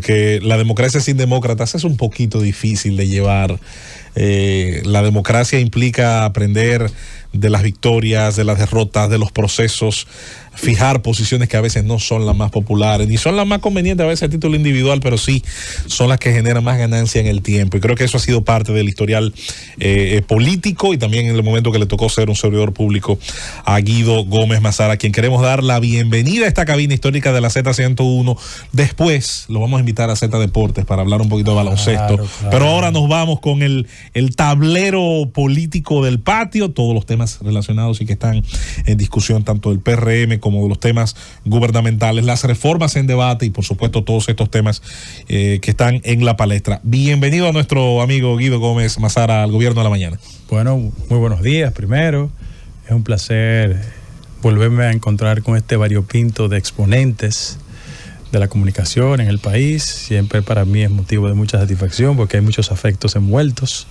porque la democracia sin demócratas es un poquito difícil de llevar. La democracia implica aprender de las victorias, de las derrotas, de los procesos, fijar posiciones que a veces no son las más populares, ni son las más convenientes a veces a título individual, pero sí son las que generan más ganancia en el tiempo. Y creo que eso ha sido parte del historial político y también en el momento que le tocó ser un servidor público a Guido Gómez Mazara, a quien queremos dar la bienvenida a esta cabina histórica de la Z101. Después lo vamos a invitar a Z Deportes para hablar un poquito de baloncesto. Claro. Pero ahora nos vamos con el tablero político del patio, todos los temas relacionados y que están en discusión, tanto del PRM como de los temas gubernamentales, las reformas en debate y por supuesto todos estos temas que están en la palestra. Bienvenido a nuestro amigo Guido Gómez Mazara al Gobierno de la Mañana. Bueno, muy buenos días primero. Es un placer volverme a encontrar con este variopinto de exponentes de la comunicación en el país. Siempre para mí es motivo de mucha satisfacción porque hay muchos afectos envueltos.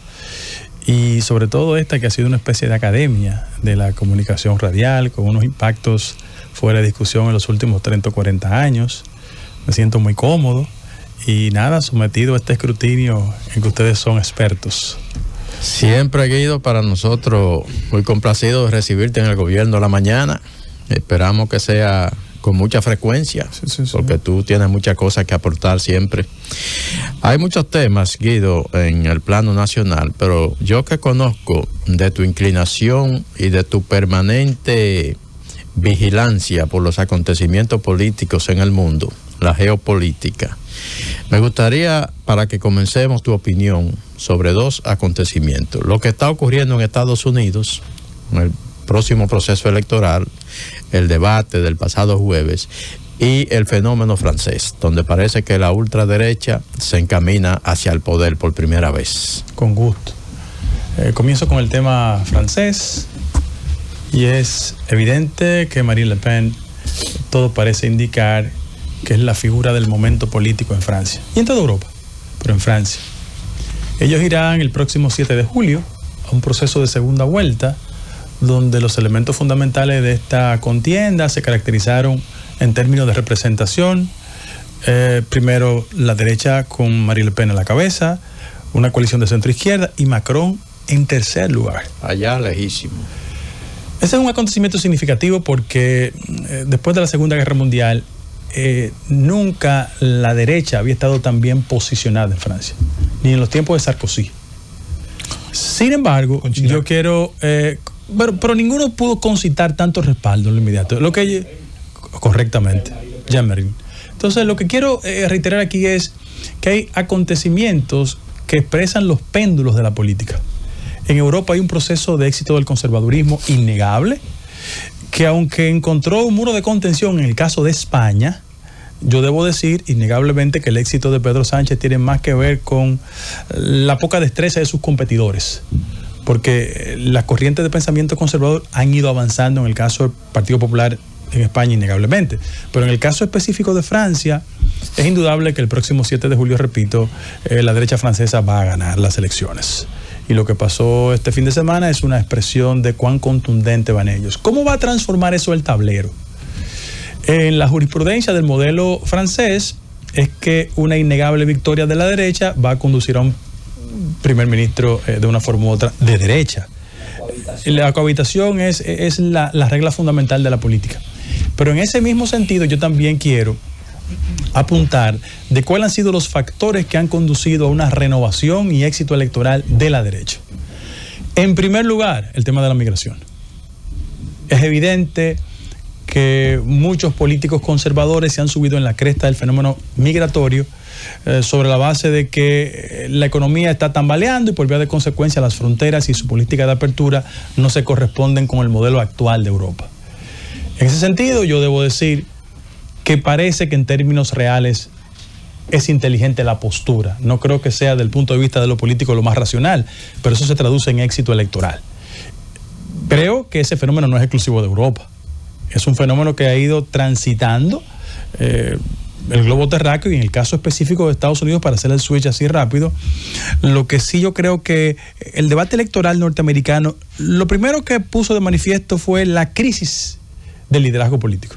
Y sobre todo esta que ha sido una especie de academia de la comunicación radial, con unos impactos fuera de discusión en los últimos 30 o 40 años. Me siento muy cómodo y nada, sometido a este escrutinio en que ustedes son expertos. Siempre, Guido, para nosotros muy complacido de recibirte en el Gobierno de la Mañana. Esperamos que sea con mucha frecuencia, sí. Porque tú tienes muchas cosas que aportar siempre. Hay muchos temas, Guido, en el plano nacional, pero yo que conozco de tu inclinación y de tu permanente vigilancia por los acontecimientos políticos en el mundo, la geopolítica, me gustaría, para que comencemos, tu opinión sobre dos acontecimientos. Lo que está ocurriendo en Estados Unidos, en el próximo proceso electoral, el debate del pasado jueves, y el fenómeno francés, donde parece que la ultraderecha se encamina hacia el poder por primera vez. Con gusto. Comienzo con el tema francés, y es evidente que Marine Le Pen, todo parece indicar que es la figura del momento político en Francia, y en toda Europa, pero en Francia. Ellos irán el próximo 7 de julio a un proceso de segunda vuelta, donde los elementos fundamentales de esta contienda se caracterizaron en términos de representación. Primero, la derecha con Marine Le Pen a la cabeza, una coalición de centro-izquierda y Macron en tercer lugar. Allá lejísimo. Ese es un acontecimiento significativo porque después de la Segunda Guerra Mundial, nunca la derecha había estado tan bien posicionada en Francia, ni en los tiempos de Sarkozy. Sin embargo, yo quiero... Pero ninguno pudo concitar tanto respaldo en lo inmediato. Correctamente, Jean-Marie. Entonces, lo que quiero reiterar aquí es que hay acontecimientos que expresan los péndulos de la política. En Europa hay un proceso de éxito del conservadurismo innegable, que aunque encontró un muro de contención en el caso de España, yo debo decir innegablemente que el éxito de Pedro Sánchez tiene más que ver con la poca destreza de sus competidores, porque las corrientes de pensamiento conservador han ido avanzando en el caso del Partido Popular en España innegablemente, pero en el caso específico de Francia es indudable que el próximo 7 de julio, repito, la derecha francesa va a ganar las elecciones, y lo que pasó este fin de semana es una expresión de cuán contundente van ellos. ¿Cómo va a transformar eso el tablero? En la jurisprudencia del modelo francés es que una innegable victoria de la derecha va a conducir a un primer ministro de una forma u otra de derecha. La cohabitación es la regla fundamental de la política. Pero en ese mismo sentido yo también quiero apuntar de cuáles han sido los factores que han conducido a una renovación y éxito electoral de la derecha. En primer lugar, el tema de la migración. Es evidente que muchos políticos conservadores se han subido en la cresta del fenómeno migratorio sobre la base de que la economía está tambaleando y por vía de consecuencia las fronteras y su política de apertura no se corresponden con el modelo actual de Europa. En ese sentido, yo debo decir que parece que en términos reales es inteligente la postura. No creo que sea, desde el punto de vista de lo político, lo más racional, pero eso se traduce en éxito electoral. Creo que ese fenómeno no es exclusivo de Europa. Es un fenómeno que ha ido transitando el globo terráqueo, y en el caso específico de Estados Unidos, para hacer el switch así rápido, lo que sí yo creo que el debate electoral norteamericano, lo primero que puso de manifiesto fue la crisis del liderazgo político.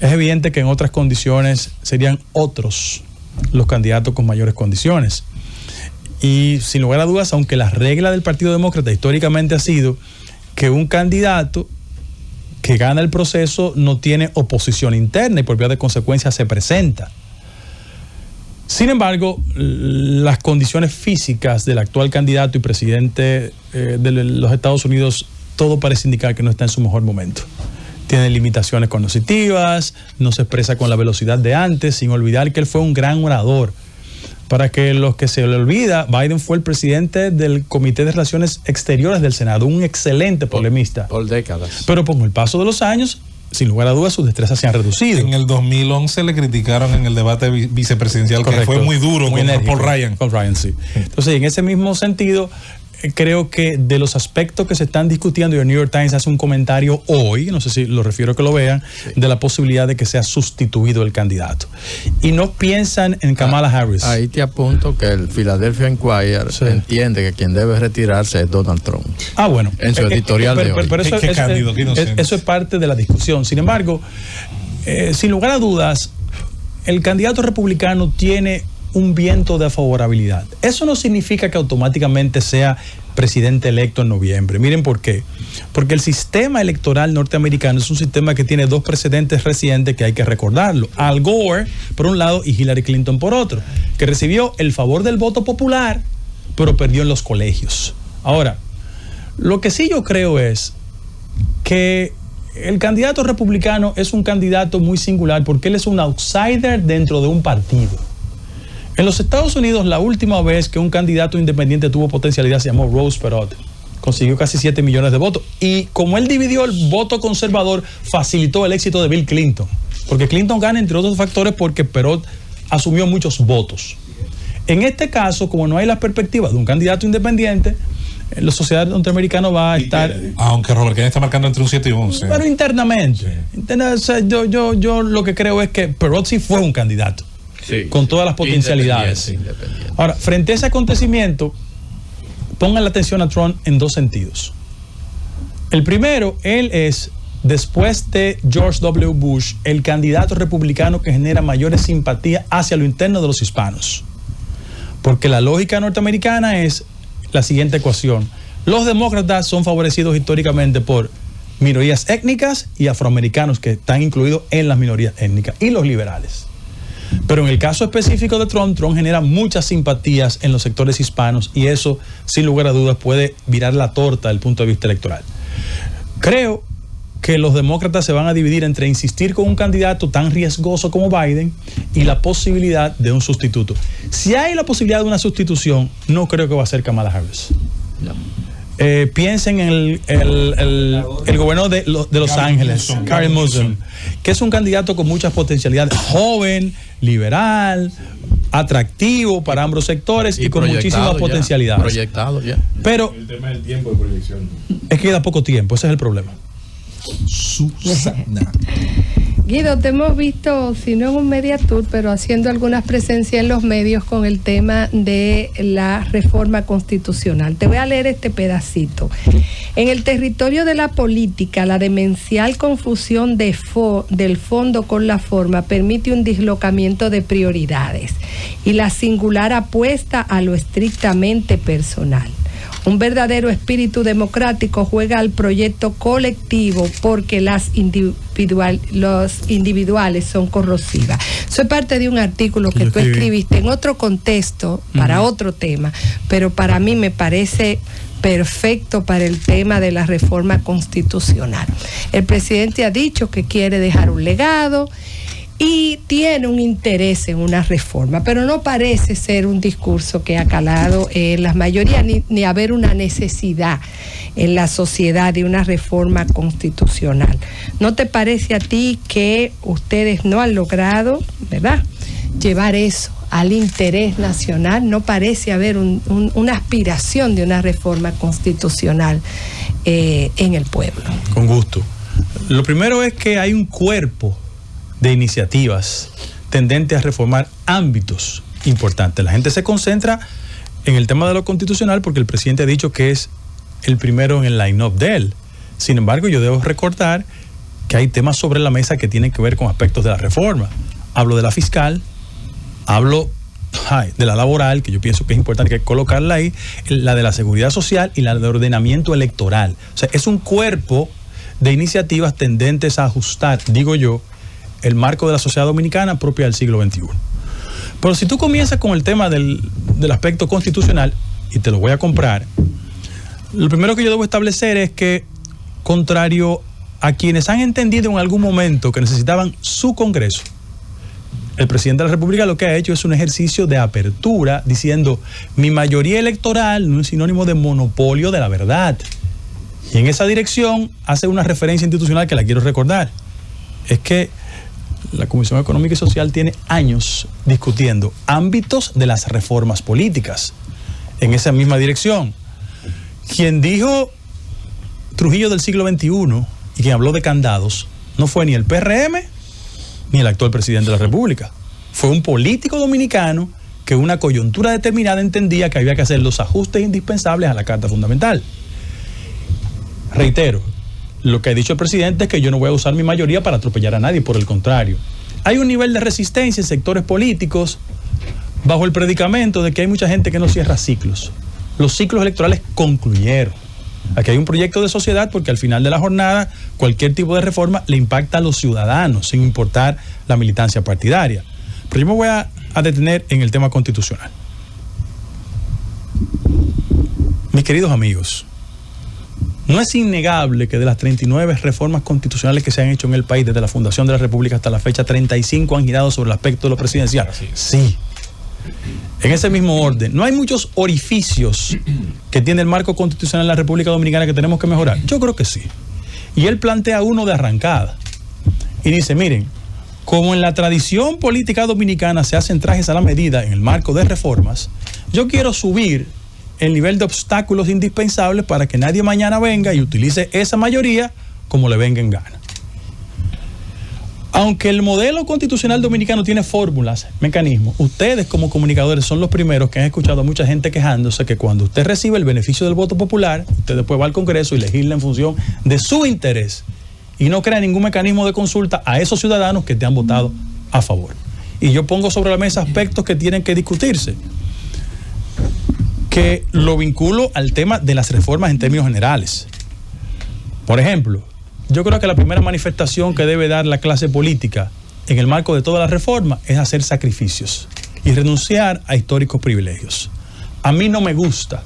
Es evidente que en otras condiciones serían otros los candidatos con mayores condiciones. Y sin lugar a dudas, aunque la regla del Partido Demócrata históricamente ha sido que un candidato que gana el proceso no tiene oposición interna y por vía de consecuencia se presenta. Sin embargo, las condiciones físicas del actual candidato y presidente de los Estados Unidos, todo parece indicar que no está en su mejor momento. Tiene limitaciones cognitivas, no se expresa con la velocidad de antes, sin olvidar que él fue un gran orador. Para que los que se le olvida, Biden fue el presidente del Comité de Relaciones Exteriores del Senado, un excelente polemista. Por décadas. Pero con el paso de los años, sin lugar a dudas, sus destrezas se han reducido. En el 2011 le criticaron en el debate vicepresidencial. Correcto. Que fue muy duro muy con enérgico, Paul Ryan. Con Ryan, sí. Entonces, en ese mismo sentido, creo que de los aspectos que se están discutiendo, y el New York Times hace un comentario hoy, no sé si lo refiero a que lo vean, sí, de la posibilidad de que sea sustituido el candidato. Y no piensan en Kamala Harris. Ahí te apunto que el Philadelphia Inquirer entiende que quien debe retirarse es Donald Trump. Ah, bueno. En su editorial de hoy. Pero eso es parte de la discusión. Sin embargo, sin lugar a dudas, el candidato republicano tiene un viento de favorabilidad. Eso no significa que automáticamente sea presidente electo en noviembre. Miren por qué. Porque el sistema electoral norteamericano es un sistema que tiene dos precedentes recientes que hay que recordarlo. Al Gore, por un lado, y Hillary Clinton por otro, que recibió el favor del voto popular, pero perdió en los colegios. Ahora, lo que sí yo creo es que el candidato republicano es un candidato muy singular porque él es un outsider dentro de un partido. En los Estados Unidos, la última vez que un candidato independiente tuvo potencialidad se llamó Ross Perot. Consiguió casi 7 millones de votos. Y como él dividió el voto conservador, facilitó el éxito de Bill Clinton. Porque Clinton gana, entre otros factores, porque Perot asumió muchos votos. En este caso, como no hay la perspectiva de un candidato independiente, la sociedad norteamericana va a estar... Aunque Robert Kennedy está marcando entre un 7 y 11. Pero internamente. O sea, yo lo que creo es que Perot sí fue un candidato. Sí, con todas las potencialidades. Independiente. Ahora, frente a ese acontecimiento, pongan la atención a Trump en dos sentidos. El primero, él es, después de George W. Bush, el candidato republicano que genera mayores simpatías hacia lo interno de los hispanos. Porque la lógica norteamericana es la siguiente ecuación. Los demócratas son favorecidos históricamente por minorías étnicas y afroamericanos que están incluidos en las minorías étnicas, y los liberales. Pero en el caso específico de Trump, Trump genera muchas simpatías en los sectores hispanos y eso, sin lugar a dudas, puede virar la torta desde el punto de vista electoral. Creo que los demócratas se van a dividir entre insistir con un candidato tan riesgoso como Biden y la posibilidad de un sustituto. Si hay la posibilidad de una sustitución, no creo que va a ser Kamala Harris. No. Piensen en el gobernador de Los Ángeles, Gavin Newsom, que es un candidato con muchas potencialidades, joven, liberal, atractivo para ambos sectores y con muchísimas potencialidades. Proyectado ya. Pero el tema del tiempo de proyección. Es que queda poco tiempo, ese es el problema. Susana. Guido, te hemos visto, si no en un media tour, pero haciendo algunas presencias en los medios con el tema de la reforma constitucional. Te voy a leer este pedacito. En el territorio de la política, la demencial confusión del fondo con la forma permite un dislocamiento de prioridades y la singular apuesta a lo estrictamente personal. Un verdadero espíritu democrático juega al proyecto colectivo porque los individuales son corrosivas. Eso es parte de un artículo que tú escribiste en otro contexto, para otro tema, pero para mí me parece perfecto para el tema de la reforma constitucional. El presidente ha dicho que quiere dejar un legado y tiene un interés en una reforma, pero no parece ser un discurso que ha calado en las mayorías, ni haber una necesidad en la sociedad de una reforma constitucional. ¿No te parece a ti que ustedes no han logrado, verdad, llevar eso al interés nacional? ¿No parece haber una aspiración de una reforma constitucional en el pueblo? Con gusto. Lo primero es que hay un cuerpo de iniciativas tendentes a reformar ámbitos importantes. La gente se concentra en el tema de lo constitucional porque el presidente ha dicho que es el primero en el line-up de él. Sin embargo, yo debo recordar que hay temas sobre la mesa que tienen que ver con aspectos de la reforma. Hablo de la fiscal, Hablo de la laboral, que yo pienso que es importante que colocarla ahí, la de la seguridad social y la de ordenamiento electoral. O sea, es un cuerpo de iniciativas tendentes a ajustar, digo yo, el marco de la sociedad dominicana propia del siglo XXI. Pero si tú comienzas con el tema del aspecto constitucional, y te lo voy a comprar, lo primero que yo debo establecer es que, contrario a quienes han entendido en algún momento que necesitaban su Congreso, el presidente de la República lo que ha hecho es un ejercicio de apertura, diciendo: mi mayoría electoral no es sinónimo de monopolio de la verdad. Y en esa dirección hace una referencia institucional que la quiero recordar. Es que la Comisión Económica y Social tiene años discutiendo ámbitos de las reformas políticas en esa misma dirección. Quien dijo Trujillo del siglo XXI y quien habló de candados no fue ni el PRM ni el actual presidente de la República. Fue un político dominicano que en una coyuntura determinada entendía que había que hacer los ajustes indispensables a la Carta Fundamental. Reitero, lo que ha dicho el presidente es que yo no voy a usar mi mayoría para atropellar a nadie, por el contrario. Hay un nivel de resistencia en sectores políticos bajo el predicamento de que hay mucha gente que no cierra ciclos. Los ciclos electorales concluyeron. Aquí hay un proyecto de sociedad porque al final de la jornada cualquier tipo de reforma le impacta a los ciudadanos, sin importar la militancia partidaria. Pero yo me voy a detener en el tema constitucional. Mis queridos amigos, no es innegable que de las 39 reformas constitucionales que se han hecho en el país desde la fundación de la República hasta la fecha, 35 han girado sobre el aspecto de lo presidencial. Sí. En ese mismo orden, ¿no hay muchos orificios que tiene el marco constitucional de la República Dominicana que tenemos que mejorar? Yo creo que sí. Y él plantea uno de arrancada. Y dice, miren, como en la tradición política dominicana se hacen trajes a la medida en el marco de reformas, yo quiero subir el nivel de obstáculos indispensables para que nadie mañana venga y utilice esa mayoría como le venga en gana. Aunque el modelo constitucional dominicano tiene fórmulas, mecanismos, ustedes como comunicadores son los primeros que han escuchado a mucha gente quejándose que cuando usted recibe el beneficio del voto popular, usted después va al Congreso y legisla en función de su interés y no crea ningún mecanismo de consulta a esos ciudadanos que te han votado a favor. Y yo pongo sobre la mesa aspectos que tienen que discutirse, que lo vinculo al tema de las reformas en términos generales. Por ejemplo, yo creo que la primera manifestación que debe dar la clase política en el marco de toda la reforma es hacer sacrificios y renunciar a históricos privilegios. A mí no me gusta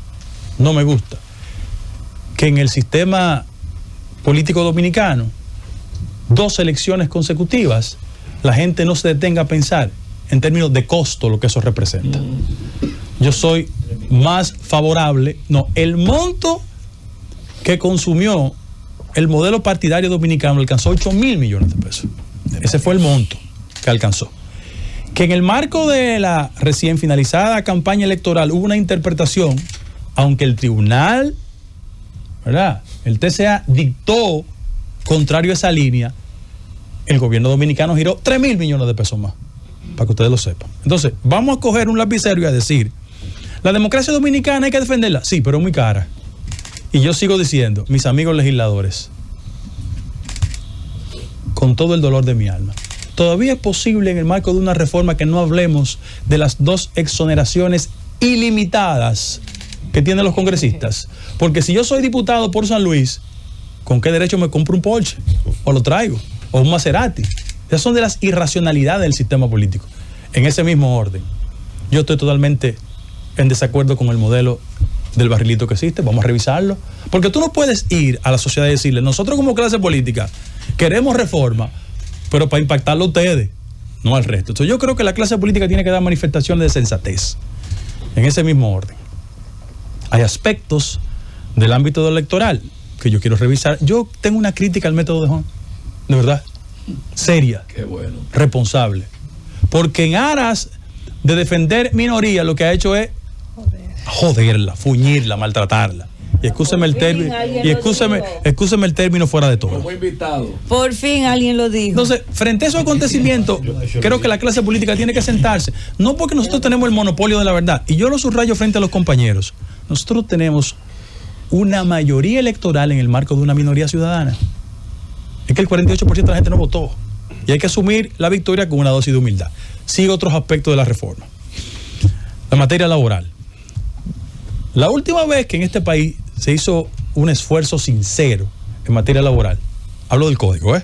que en el sistema político dominicano, 2 elecciones consecutivas, la gente no se detenga a pensar en términos de costo lo que eso representa. Yo soy más favorable, el monto que consumió el modelo partidario dominicano alcanzó 8.000 millones de pesos. Ese fue el monto que alcanzó. Que en el marco de la recién finalizada campaña electoral hubo una interpretación, aunque el tribunal, ¿verdad?, el TCA dictó contrario a esa línea, el gobierno dominicano giró 3.000 millones de pesos más, para que ustedes lo sepan. Entonces, vamos a coger un lapicero y a decir, la democracia dominicana hay que defenderla, sí, pero es muy cara. Y yo sigo diciendo, mis amigos legisladores, con todo el dolor de mi alma, todavía es posible en el marco de una reforma que no hablemos de las 2 exoneraciones ilimitadas que tienen los congresistas. Porque si yo soy diputado por San Luis, ¿con qué derecho me compro un Porsche? O lo traigo, o un Maserati. Esas son de las irracionalidades del sistema político. En ese mismo orden, yo estoy totalmente en desacuerdo con el modelo del barrilito que existe. Vamos a revisarlo, porque tú no puedes ir a la sociedad y decirle, nosotros como clase política queremos reforma, pero para impactarlo a ustedes, no al resto. Entonces yo creo que la clase política tiene que dar manifestaciones de sensatez en ese mismo orden. Hay aspectos del ámbito electoral que yo quiero revisar. Yo tengo una crítica al método de Juan, de verdad, seria, responsable, porque en aras de defender minoría lo que ha hecho es joderla, fuñirla, maltratarla. Y excúseme el término fuera de todo. Por fin alguien lo dijo. Entonces, frente a esos acontecimientos, creo que la clase política tiene que sentarse, no porque nosotros tenemos el monopolio de la verdad, y yo lo subrayo frente a los compañeros, nosotros tenemos una mayoría electoral en el marco de una minoría ciudadana. Es que el 48% de la gente no votó. Y hay que asumir la victoria con una dosis de humildad. Sigue otros aspectos de la reforma. La materia laboral. La última vez que en este país se hizo un esfuerzo sincero en materia laboral, hablo del código,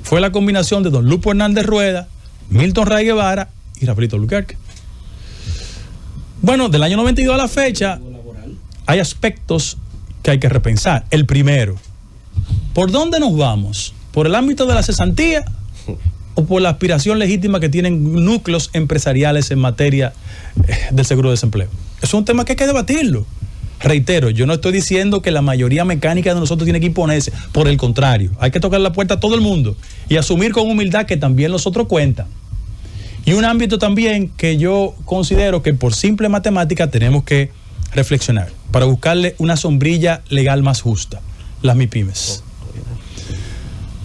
fue la combinación de don Lupo Hernández Rueda, Milton Ray Guevara y Rafaelito Albuquerque. Bueno, del año 92 a la fecha, hay aspectos que hay que repensar. El primero, ¿por dónde nos vamos? ¿Por el ámbito de la cesantía o por la aspiración legítima que tienen núcleos empresariales en materia del seguro de desempleo? Es un tema que hay que debatirlo. Reitero, yo no estoy diciendo que la mayoría mecánica de nosotros tiene que imponerse. Por el contrario, hay que tocar la puerta a todo el mundo y asumir con humildad que también los otros cuentan. Y un ámbito también que yo considero que por simple matemática tenemos que reflexionar para buscarle una sombrilla legal más justa: las MIPYMES.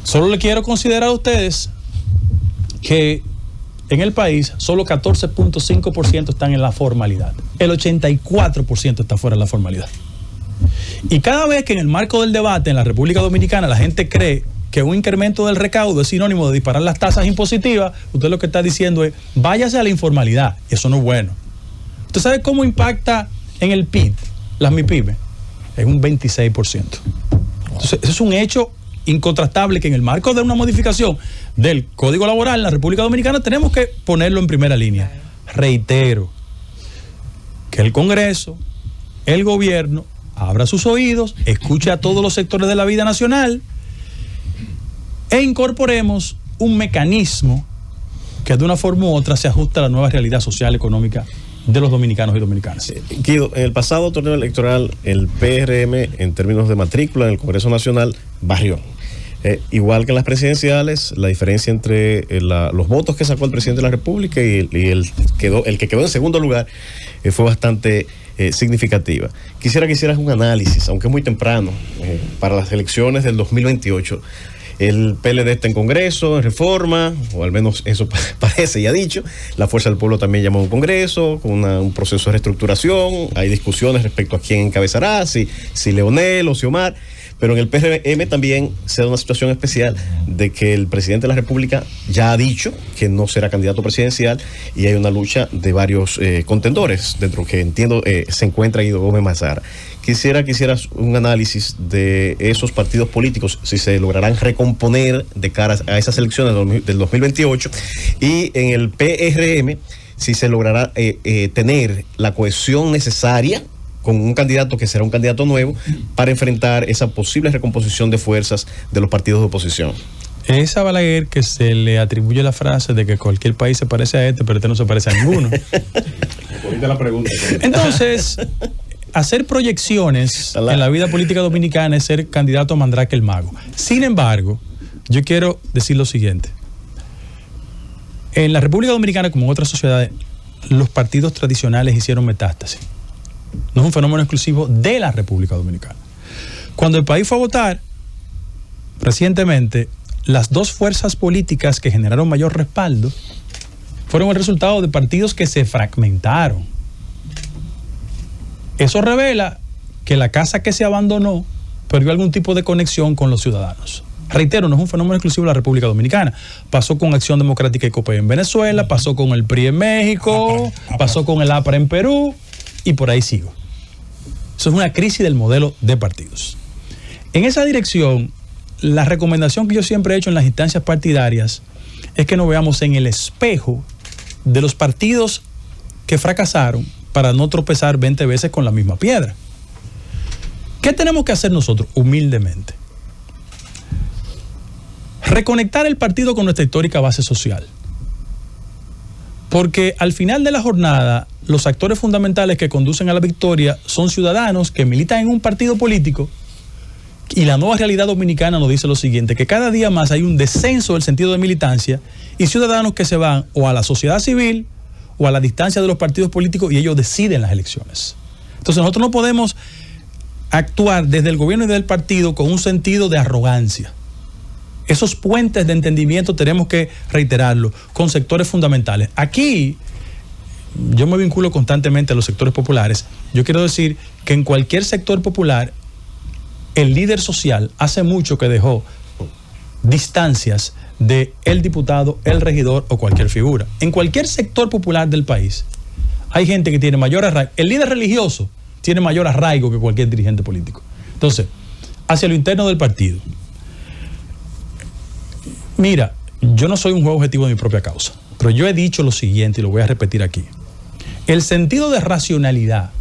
Solo le quiero considerar a ustedes que en el país solo 14.5% están en la formalidad. El 84% está fuera de la formalidad. Y cada vez que en el marco del debate en la República Dominicana la gente cree que un incremento del recaudo es sinónimo de disparar las tasas impositivas, usted lo que está diciendo es váyase a la informalidad. Y eso no es bueno. ¿Usted sabe cómo impacta en el PIB las MIPYMES? En un 26%. Entonces, eso es un hecho incontrastable que en el marco de una modificación del Código Laboral en la República Dominicana tenemos que ponerlo en primera línea. Reitero que el Congreso, el gobierno, abra sus oídos, escuche a todos los sectores de la vida nacional e incorporemos un mecanismo que de una forma u otra se ajuste a la nueva realidad social y económica de los dominicanos y dominicanas. Guido, en el pasado torneo electoral, el PRM, en términos de matrícula en el Congreso Nacional, barrió. Igual que en las presidenciales, la diferencia entre los votos que sacó el presidente de la República y el que quedó en segundo lugar fue bastante significativa. Quisiera que hicieras un análisis, aunque es muy temprano, para las elecciones del 2028. El PLD está en Congreso, en reforma, o al menos eso parece y ha dicho. La Fuerza del Pueblo también llamó a un Congreso con un proceso de reestructuración. Hay discusiones respecto a quién encabezará, si Leonel o Xiomar. Pero en el PRM también se da una situación especial de que el presidente de la República ya ha dicho que no será candidato presidencial y hay una lucha de varios contendores, dentro que entiendo se encuentra Guido Gómez Mazara. Quisiera que hicieras un análisis de esos partidos políticos, si se lograrán recomponer de cara a esas elecciones del 2028, y en el PRM, si se logrará tener la cohesión necesaria con un candidato que será un candidato nuevo para enfrentar esa posible recomposición de fuerzas de los partidos de oposición. Es a Balaguer que se le atribuye la frase de que cualquier país se parece a pero este no se parece a ninguno. La pregunta. Entonces, hacer proyecciones en la vida política dominicana es ser candidato a Mandrake el Mago. Sin embargo, yo quiero decir lo siguiente. En la República Dominicana, como en otras sociedades, los partidos tradicionales hicieron metástasis. No es un fenómeno exclusivo de la República Dominicana. Cuando el país fue a votar, recientemente, las dos fuerzas políticas que generaron mayor respaldo fueron el resultado de partidos que se fragmentaron. Eso revela que la casa que se abandonó perdió algún tipo de conexión con los ciudadanos. Reitero, no es un fenómeno exclusivo de la República Dominicana. Pasó con Acción Democrática y COPEI en Venezuela, pasó con el PRI en México, pasó con el APRA en Perú, y por ahí sigo. Eso es una crisis del modelo de partidos. En esa dirección, la recomendación que yo siempre he hecho en las instancias partidarias es que nos veamos en el espejo de los partidos que fracasaron para no tropezar 20 veces con la misma piedra. ¿Qué tenemos que hacer nosotros humildemente? Reconectar el partido con nuestra histórica base social. Porque al final de la jornada, los actores fundamentales que conducen a la victoria son ciudadanos que militan en un partido político, y la nueva realidad dominicana nos dice lo siguiente, que cada día más hay un descenso del sentido de militancia y ciudadanos que se van o a la sociedad civil o a la distancia de los partidos políticos y ellos deciden las elecciones. Entonces nosotros no podemos actuar desde el gobierno y desde el partido con un sentido de arrogancia. Esos puentes de entendimiento tenemos que reiterarlo con sectores fundamentales. Aquí yo me vinculo constantemente a los sectores populares. Yo quiero decir que en cualquier sector popular el líder social hace mucho que dejó distancias de el diputado, el regidor o cualquier figura. En cualquier sector popular del país hay gente que tiene mayor arraigo. El líder religioso tiene mayor arraigo que cualquier dirigente político. Entonces, hacia lo interno del partido. Mira, yo no soy un juez objetivo de mi propia causa, pero yo he dicho lo siguiente y lo voy a repetir aquí. El sentido de racionalidad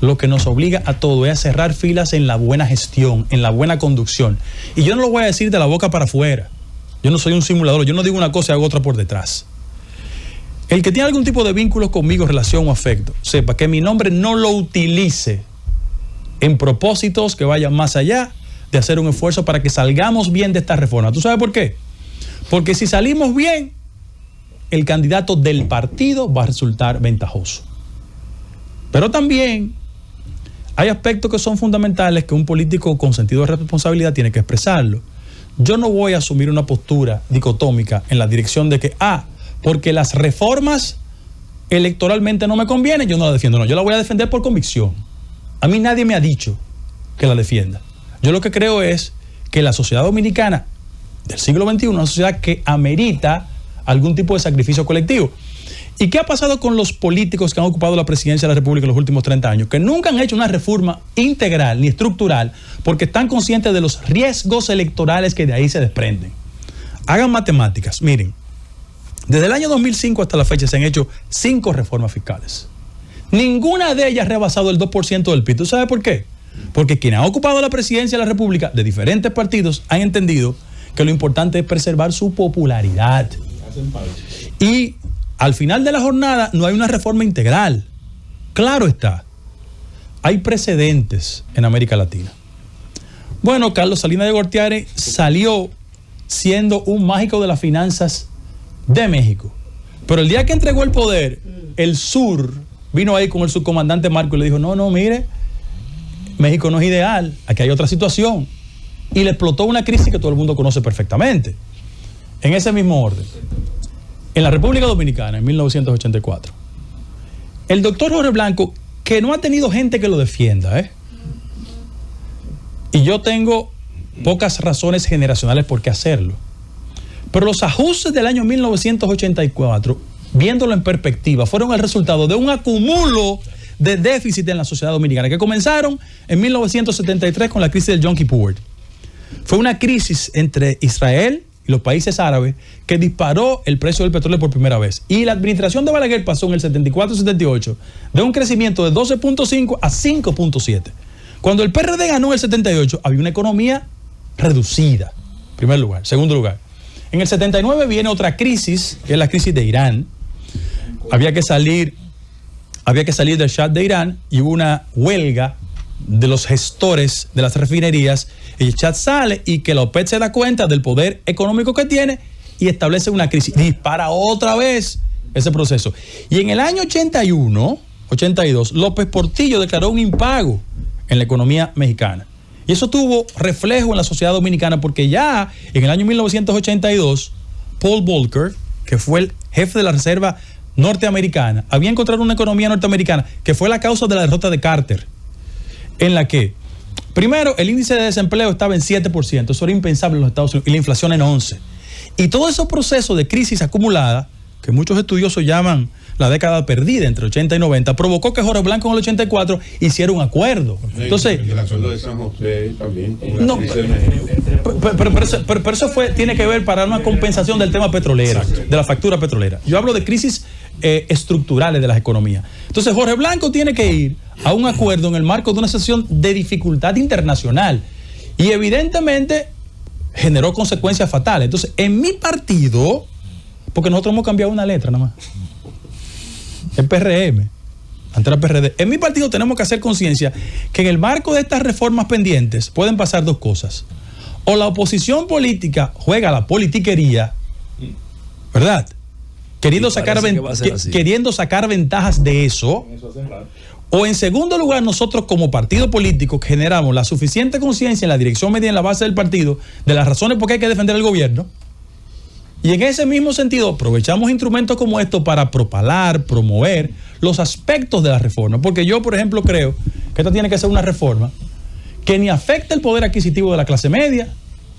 lo que nos obliga a todo es a cerrar filas en la buena gestión, en la buena conducción. Y yo no lo voy a decir de la boca para afuera. Yo no soy un simulador, yo no digo una cosa y hago otra por detrás. El que tiene algún tipo de vínculo conmigo, relación o afecto, sepa que mi nombre no lo utilice en propósitos que vayan más allá de hacer un esfuerzo para que salgamos bien de esta reforma. ¿Tú sabes por qué? Porque si salimos bien, el candidato del partido va a resultar ventajoso. Pero también hay aspectos que son fundamentales que un político con sentido de responsabilidad tiene que expresarlo. Yo no voy a asumir una postura dicotómica en la dirección de que, porque las reformas electoralmente no me convienen, yo no la defiendo. No, yo la voy a defender por convicción. A mí nadie me ha dicho que la defienda. Yo lo que creo es que la sociedad dominicana del siglo XXI es una sociedad que amerita algún tipo de sacrificio colectivo. ¿Y qué ha pasado con los políticos que han ocupado la presidencia de la República en los últimos 30 años? Que nunca han hecho una reforma integral ni estructural porque están conscientes de los riesgos electorales que de ahí se desprenden. Hagan matemáticas. Miren, desde el año 2005 hasta la fecha se han hecho 5 reformas fiscales. Ninguna de ellas ha rebasado el 2% del PIB. ¿Tú sabes por qué? Porque quienes han ocupado la presidencia de la República de diferentes partidos han entendido que lo importante es preservar su popularidad. Y al final de la jornada no hay una reforma integral. Claro está. Hay precedentes en América Latina. Bueno, Carlos Salinas de Gortari salió siendo un mágico de las finanzas de México. Pero el día que entregó el poder, el sur vino ahí con el subcomandante Marco y le dijo, no, mire, México no es ideal, aquí hay otra situación. Y le explotó una crisis que todo el mundo conoce perfectamente. En ese mismo orden, en la República Dominicana, en 1984, el doctor Jorge Blanco, que no ha tenido gente que lo defienda, y yo tengo pocas razones generacionales por qué hacerlo, pero los ajustes del año 1984, viéndolo en perspectiva, fueron el resultado de un acumulo de déficit en la sociedad dominicana, que comenzaron en 1973 con la crisis del Yom Kippur. Fue una crisis entre Israel y los países árabes que disparó el precio del petróleo por primera vez. Y la administración de Balaguer pasó en el 74-78 de un crecimiento de 12.5 a 5.7. Cuando el PRD ganó en el 78, había una economía reducida, en primer lugar. Segundo lugar, en el 79 viene otra crisis, que es la crisis de Irán. Había que salir del Shah de Irán y hubo una huelga de los gestores de las refinerías. El Shah sale y que la OPEP se da cuenta del poder económico que tiene y establece una crisis. Dispara otra vez ese proceso. Y en el año 82, López Portillo declaró un impago en la economía mexicana. Y eso tuvo reflejo en la sociedad dominicana porque ya en el año 1982, Paul Volcker, que fue el jefe de la Reserva norteamericana, había encontrado una economía norteamericana que fue la causa de la derrota de Carter, en la que, primero, el índice de desempleo estaba en 7%, eso era impensable en los Estados Unidos, y la inflación en 11%. Y todos esos procesos de crisis acumulada, que muchos estudiosos llaman la década perdida entre 80 y 90, provocó que Jorge Blanco en el 84 hiciera un acuerdo. Entonces, el acuerdo de San José también. No, pero eso tiene que ver para una compensación del tema petrolero, de la factura petrolera. Yo hablo de crisis estructurales de las economías. Entonces, Jorge Blanco tiene que ir a un acuerdo en el marco de una situación de dificultad internacional. Y evidentemente generó consecuencias fatales. Entonces, en mi partido, porque nosotros hemos cambiado una letra nada más, el PRM, ante la PRD, en mi partido tenemos que hacer conciencia que en el marco de estas reformas pendientes pueden pasar dos cosas. O la oposición política juega la politiquería, ¿verdad? Queriendo sacar ventajas de eso. O en segundo lugar, nosotros como partido político generamos la suficiente conciencia en la dirección media, en la base del partido, de las razones por qué hay que defender al gobierno. Y en ese mismo sentido, aprovechamos instrumentos como estos para propalar, promover los aspectos de la reforma. Porque yo, por ejemplo, creo que esta tiene que ser una reforma que ni afecte el poder adquisitivo de la clase media,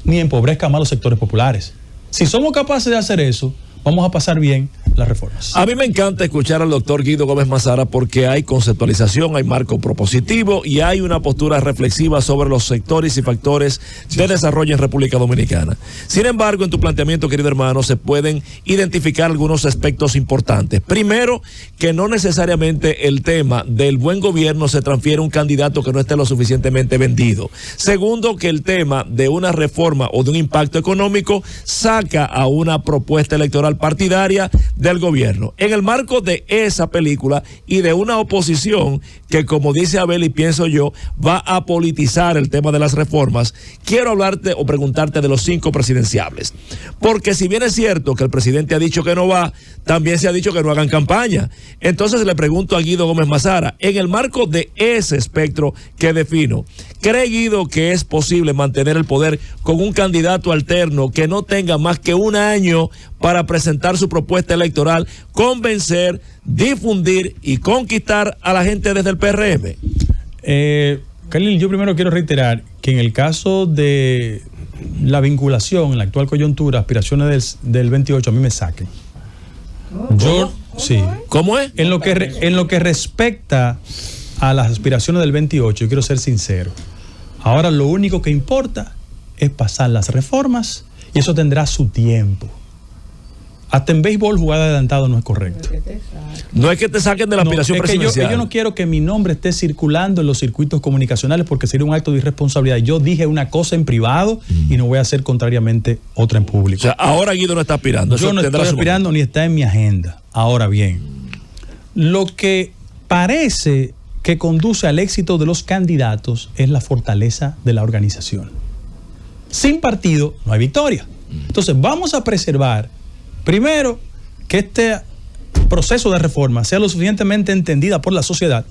ni empobrezca más los sectores populares. Si somos capaces de hacer eso, vamos a pasar bien las reformas. A mí me encanta escuchar al doctor Guido Gómez Mazara porque hay conceptualización, hay marco propositivo y hay una postura reflexiva sobre los sectores y factores de desarrollo en República Dominicana. Sin embargo, en tu planteamiento, querido hermano, se pueden identificar algunos aspectos importantes. Primero, que no necesariamente el tema del buen gobierno se transfiere a un candidato que no esté lo suficientemente vendido. Segundo, que el tema de una reforma o de un impacto económico saca a una propuesta electoral partidaria del gobierno. En el marco de esa película y de una oposición que, como dice Abel y pienso yo, va a politizar el tema de las reformas, quiero hablarte o preguntarte de los 5 presidenciables. Porque si bien es cierto que el presidente ha dicho que no va, también se ha dicho que no hagan campaña. Entonces le pregunto a Guido Gómez Mazara, en el marco de ese espectro que defino, ¿cree Guido que es posible mantener el poder con un candidato alterno que no tenga más que un año para presentar su propuesta electoral, convencer, difundir y conquistar a la gente desde el PRM? Khalil, yo primero quiero reiterar que en el caso de la vinculación en la actual coyuntura, aspiraciones del 28, a mí me saquen. Yo, sí. ¿Cómo es? En lo que respecta a las aspiraciones del 28, yo quiero ser sincero. Ahora lo único que importa es pasar las reformas y eso tendrá su tiempo. Hasta en béisbol jugar adelantado no es correcto. No es que te saquen de la aspiración presidencial. Yo no quiero que mi nombre esté circulando en los circuitos comunicacionales porque sería un acto de irresponsabilidad. Yo dije una cosa en privado y no voy a hacer contrariamente otra en público. O sea, ahora Guido no está aspirando. Yo no estoy aspirando ni está en mi agenda. Ahora bien, lo que parece que conduce al éxito de los candidatos es la fortaleza de la organización. Sin partido no hay victoria. Entonces vamos a preservar primero que este proceso de reforma sea lo suficientemente entendida por la sociedad,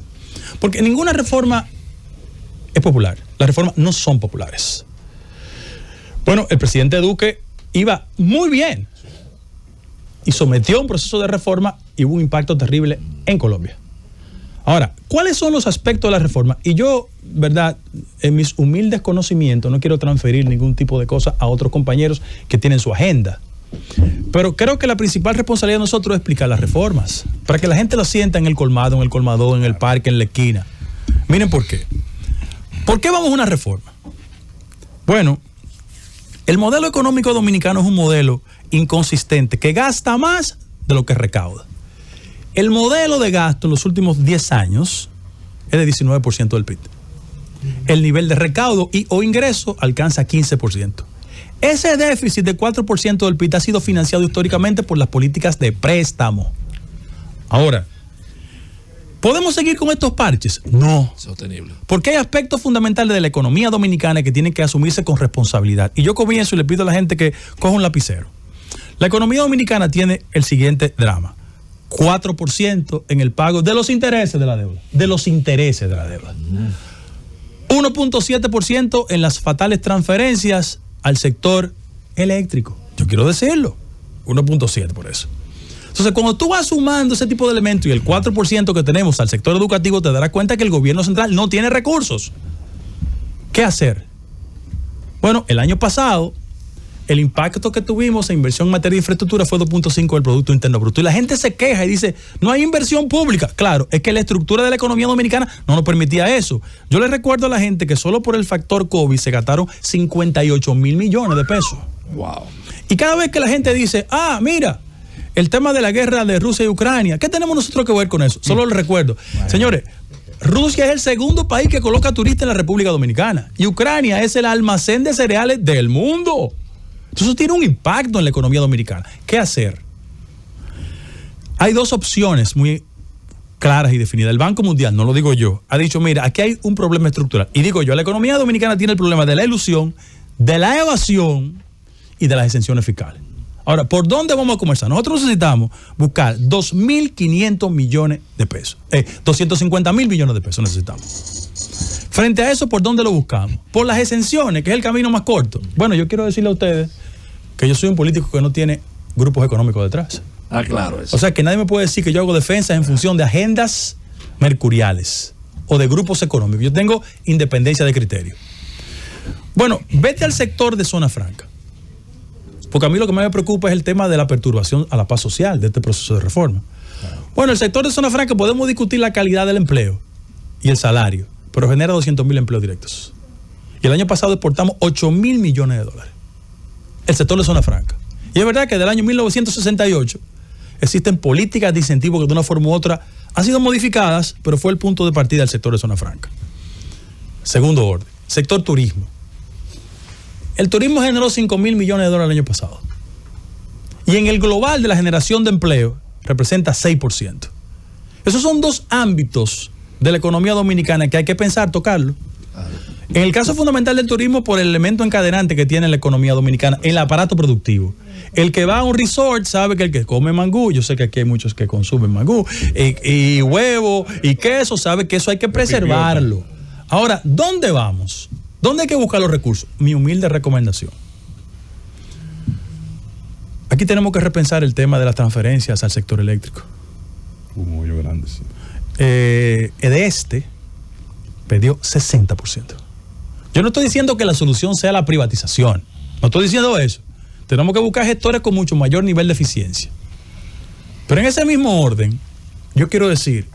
porque ninguna reforma es popular. Las reformas no son populares. Bueno, el presidente Duque iba muy bien y sometió un proceso de reforma y hubo un impacto terrible en Colombia. Ahora, ¿cuáles son los aspectos de la reforma? Y yo, verdad, en mis humildes conocimientos no quiero transferir ningún tipo de cosa a otros compañeros que tienen su agenda. Pero creo que la principal responsabilidad de nosotros es explicar las reformas, para que la gente lo sienta en el colmado, en el colmadón, en el parque, en la esquina. Miren por qué. ¿Por qué vamos a una reforma? Bueno, el modelo económico dominicano es un modelo inconsistente que gasta más de lo que recauda. El modelo de gasto en los últimos 10 años es de 19% del PIB. El nivel de recaudo o ingreso alcanza 15%. Ese déficit de 4% del PIB ha sido financiado históricamente por las políticas de préstamo. Ahora, ¿podemos seguir con estos parches? No. Sostenible. Porque hay aspectos fundamentales de la economía dominicana que tienen que asumirse con responsabilidad. Y yo comienzo y le pido a la gente que coja un lapicero. La economía dominicana tiene el siguiente drama. 4% en el pago de los intereses de la deuda. De los intereses de la deuda. 1.7% en las fatales transferencias al sector eléctrico. Yo quiero decirlo. 1.7 por eso. Entonces, cuando tú vas sumando ese tipo de elementos y el 4% que tenemos al sector educativo, te darás cuenta que el gobierno central no tiene recursos. ¿Qué hacer? Bueno, el año pasado, el impacto que tuvimos en inversión en materia de infraestructura fue 2.5 del Producto Interno Bruto. Y la gente se queja y dice, no hay inversión pública. Claro, es que la estructura de la economía dominicana no nos permitía eso. Yo le recuerdo a la gente que solo por el factor COVID se gastaron 58 mil millones de pesos. Wow. Y cada vez que la gente dice, mira, el tema de la guerra de Rusia y Ucrania, ¿qué tenemos nosotros que ver con eso? Solo les recuerdo. Bueno. Señores, Rusia es el segundo país que coloca turistas en la República Dominicana. Y Ucrania es el almacén de cereales del mundo. Entonces eso tiene un impacto en la economía dominicana. ¿Qué hacer? Hay dos opciones muy claras y definidas. El Banco Mundial, no lo digo yo, ha dicho, mira, aquí hay un problema estructural. Y digo yo, la economía dominicana tiene el problema de la ilusión, de la evasión y de las exenciones fiscales. Ahora, ¿por dónde vamos a comenzar? Nosotros necesitamos buscar 2.500 millones de pesos. 250.000 millones de pesos necesitamos. Frente a eso, ¿por dónde lo buscamos? Por las exenciones, que es el camino más corto. Bueno, yo quiero decirle a ustedes que yo soy un político que no tiene grupos económicos detrás. Claro eso. O sea, que nadie me puede decir que yo hago defensas en función de agendas mercuriales o de grupos económicos. Yo tengo independencia de criterio. Bueno, vete al sector de zona franca. Porque a mí lo que más me preocupa es el tema de la perturbación a la paz social de este proceso de reforma. Bueno, el sector de zona franca podemos discutir la calidad del empleo y el salario, pero genera 200.000 empleos directos. Y el año pasado exportamos 8.000 millones de dólares. El sector de zona franca. Y es verdad que del año 1968 existen políticas de incentivo que de una forma u otra han sido modificadas, pero fue el punto de partida del sector de zona franca. Segundo orden, sector turismo. El turismo generó 5.000 millones de dólares el año pasado. Y en el global de la generación de empleo representa 6%. Esos son dos ámbitos de la economía dominicana que hay que pensar tocarlo. En el caso fundamental del turismo, por el elemento encadenante que tiene la economía dominicana, el aparato productivo. El que va a un resort sabe que el que come mangú, yo sé que aquí hay muchos que consumen mangú, y huevo y queso, sabe que eso hay que preservarlo. Ahora, ¿dónde vamos? ¿Dónde hay que buscar los recursos? Mi humilde recomendación. Aquí tenemos que repensar el tema de las transferencias al sector eléctrico. Un hoyo grande, sí. EDESTE perdió 60%. Yo no estoy diciendo que la solución sea la privatización. No estoy diciendo eso. Tenemos que buscar gestores con mucho mayor nivel de eficiencia. Pero en ese mismo orden, yo quiero decir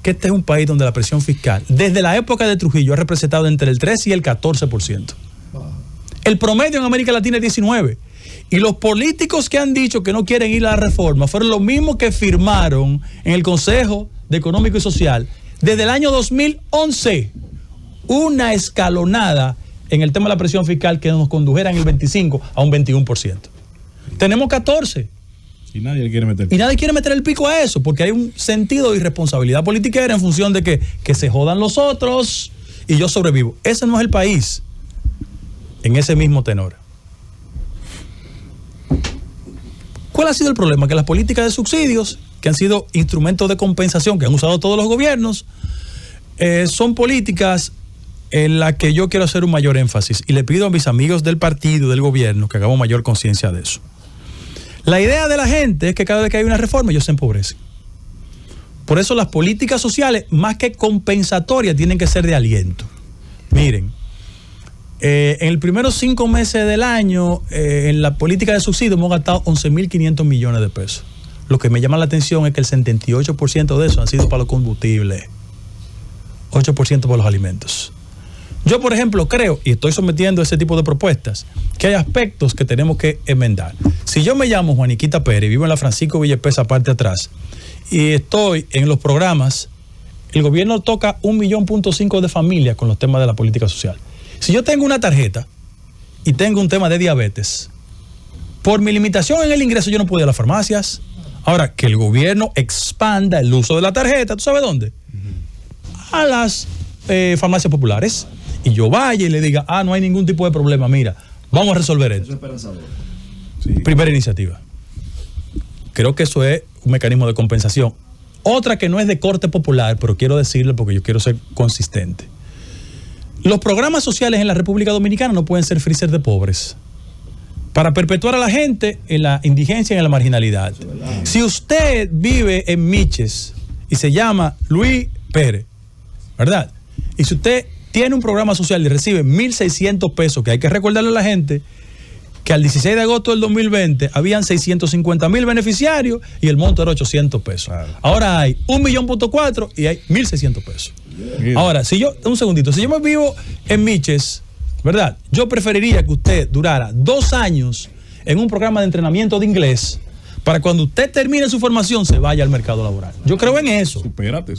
que este es un país donde la presión fiscal, desde la época de Trujillo, ha representado entre el 13 y el 14%. El promedio en América Latina es 19%. Y los políticos que han dicho que no quieren ir a la reforma fueron los mismos que firmaron en el Consejo de Económico y Social desde el año 2011 una escalonada en el tema de la presión fiscal que nos condujera en el 25 a un 21%. Tenemos 14%. Y nadie quiere meter. Y nadie quiere meter el pico a eso, porque hay un sentido de irresponsabilidad politiquera en función de que se jodan los otros y yo sobrevivo. Ese no es el país en ese mismo tenor. ¿Cuál ha sido el problema? Que las políticas de subsidios, que han sido instrumentos de compensación que han usado todos los gobiernos, son políticas en las que yo quiero hacer un mayor énfasis y le pido a mis amigos del partido, del gobierno, que hagamos mayor conciencia de eso. La idea de la gente es que cada vez que hay una reforma ellos se empobrecen. Por eso las políticas sociales, más que compensatorias, tienen que ser de aliento. Miren, en los primeros 5 meses del año, en la política de subsidio hemos gastado 11.500 millones de pesos. Lo que me llama la atención es que el 78% de eso han sido para los combustibles, 8% para los alimentos. Yo, por ejemplo, creo, y estoy sometiendo ese tipo de propuestas, que hay aspectos que tenemos que enmendar. Si yo me llamo Juaniquita Pérez, vivo en la Francisco Villespesa, parte atrás, y estoy en los programas, el gobierno toca 1,5 millones de familias con los temas de la política social. Si yo tengo una tarjeta y tengo un tema de diabetes, por mi limitación en el ingreso yo no puedo ir a las farmacias. Ahora, que el gobierno expanda el uso de la tarjeta, ¿tú sabes dónde? A las farmacias populares. Y yo vaya y le diga, no hay ningún tipo de problema, mira, vamos a resolver esto. Sí. Primera iniciativa. Creo que eso es un mecanismo de compensación. Otra que no es de corte popular, pero quiero decirle porque yo quiero ser consistente. Los programas sociales en la República Dominicana no pueden ser freezer de pobres para perpetuar a la gente en la indigencia y en la marginalidad. Si usted vive en Miches y se llama Luis Pérez, ¿verdad? Y si usted tiene un programa social y recibe 1.600 pesos, que hay que recordarle a la gente que al 16 de agosto del 2020 habían 650.000 beneficiarios y el monto era 800 pesos. Claro. Ahora hay 1,4 millones y hay 1.600 pesos. Bien. Ahora, si yo me vivo en Miches, ¿verdad? Yo preferiría que usted durara 2 años en un programa de entrenamiento de inglés para cuando usted termine su formación se vaya al mercado laboral. Yo creo en eso. Supérate.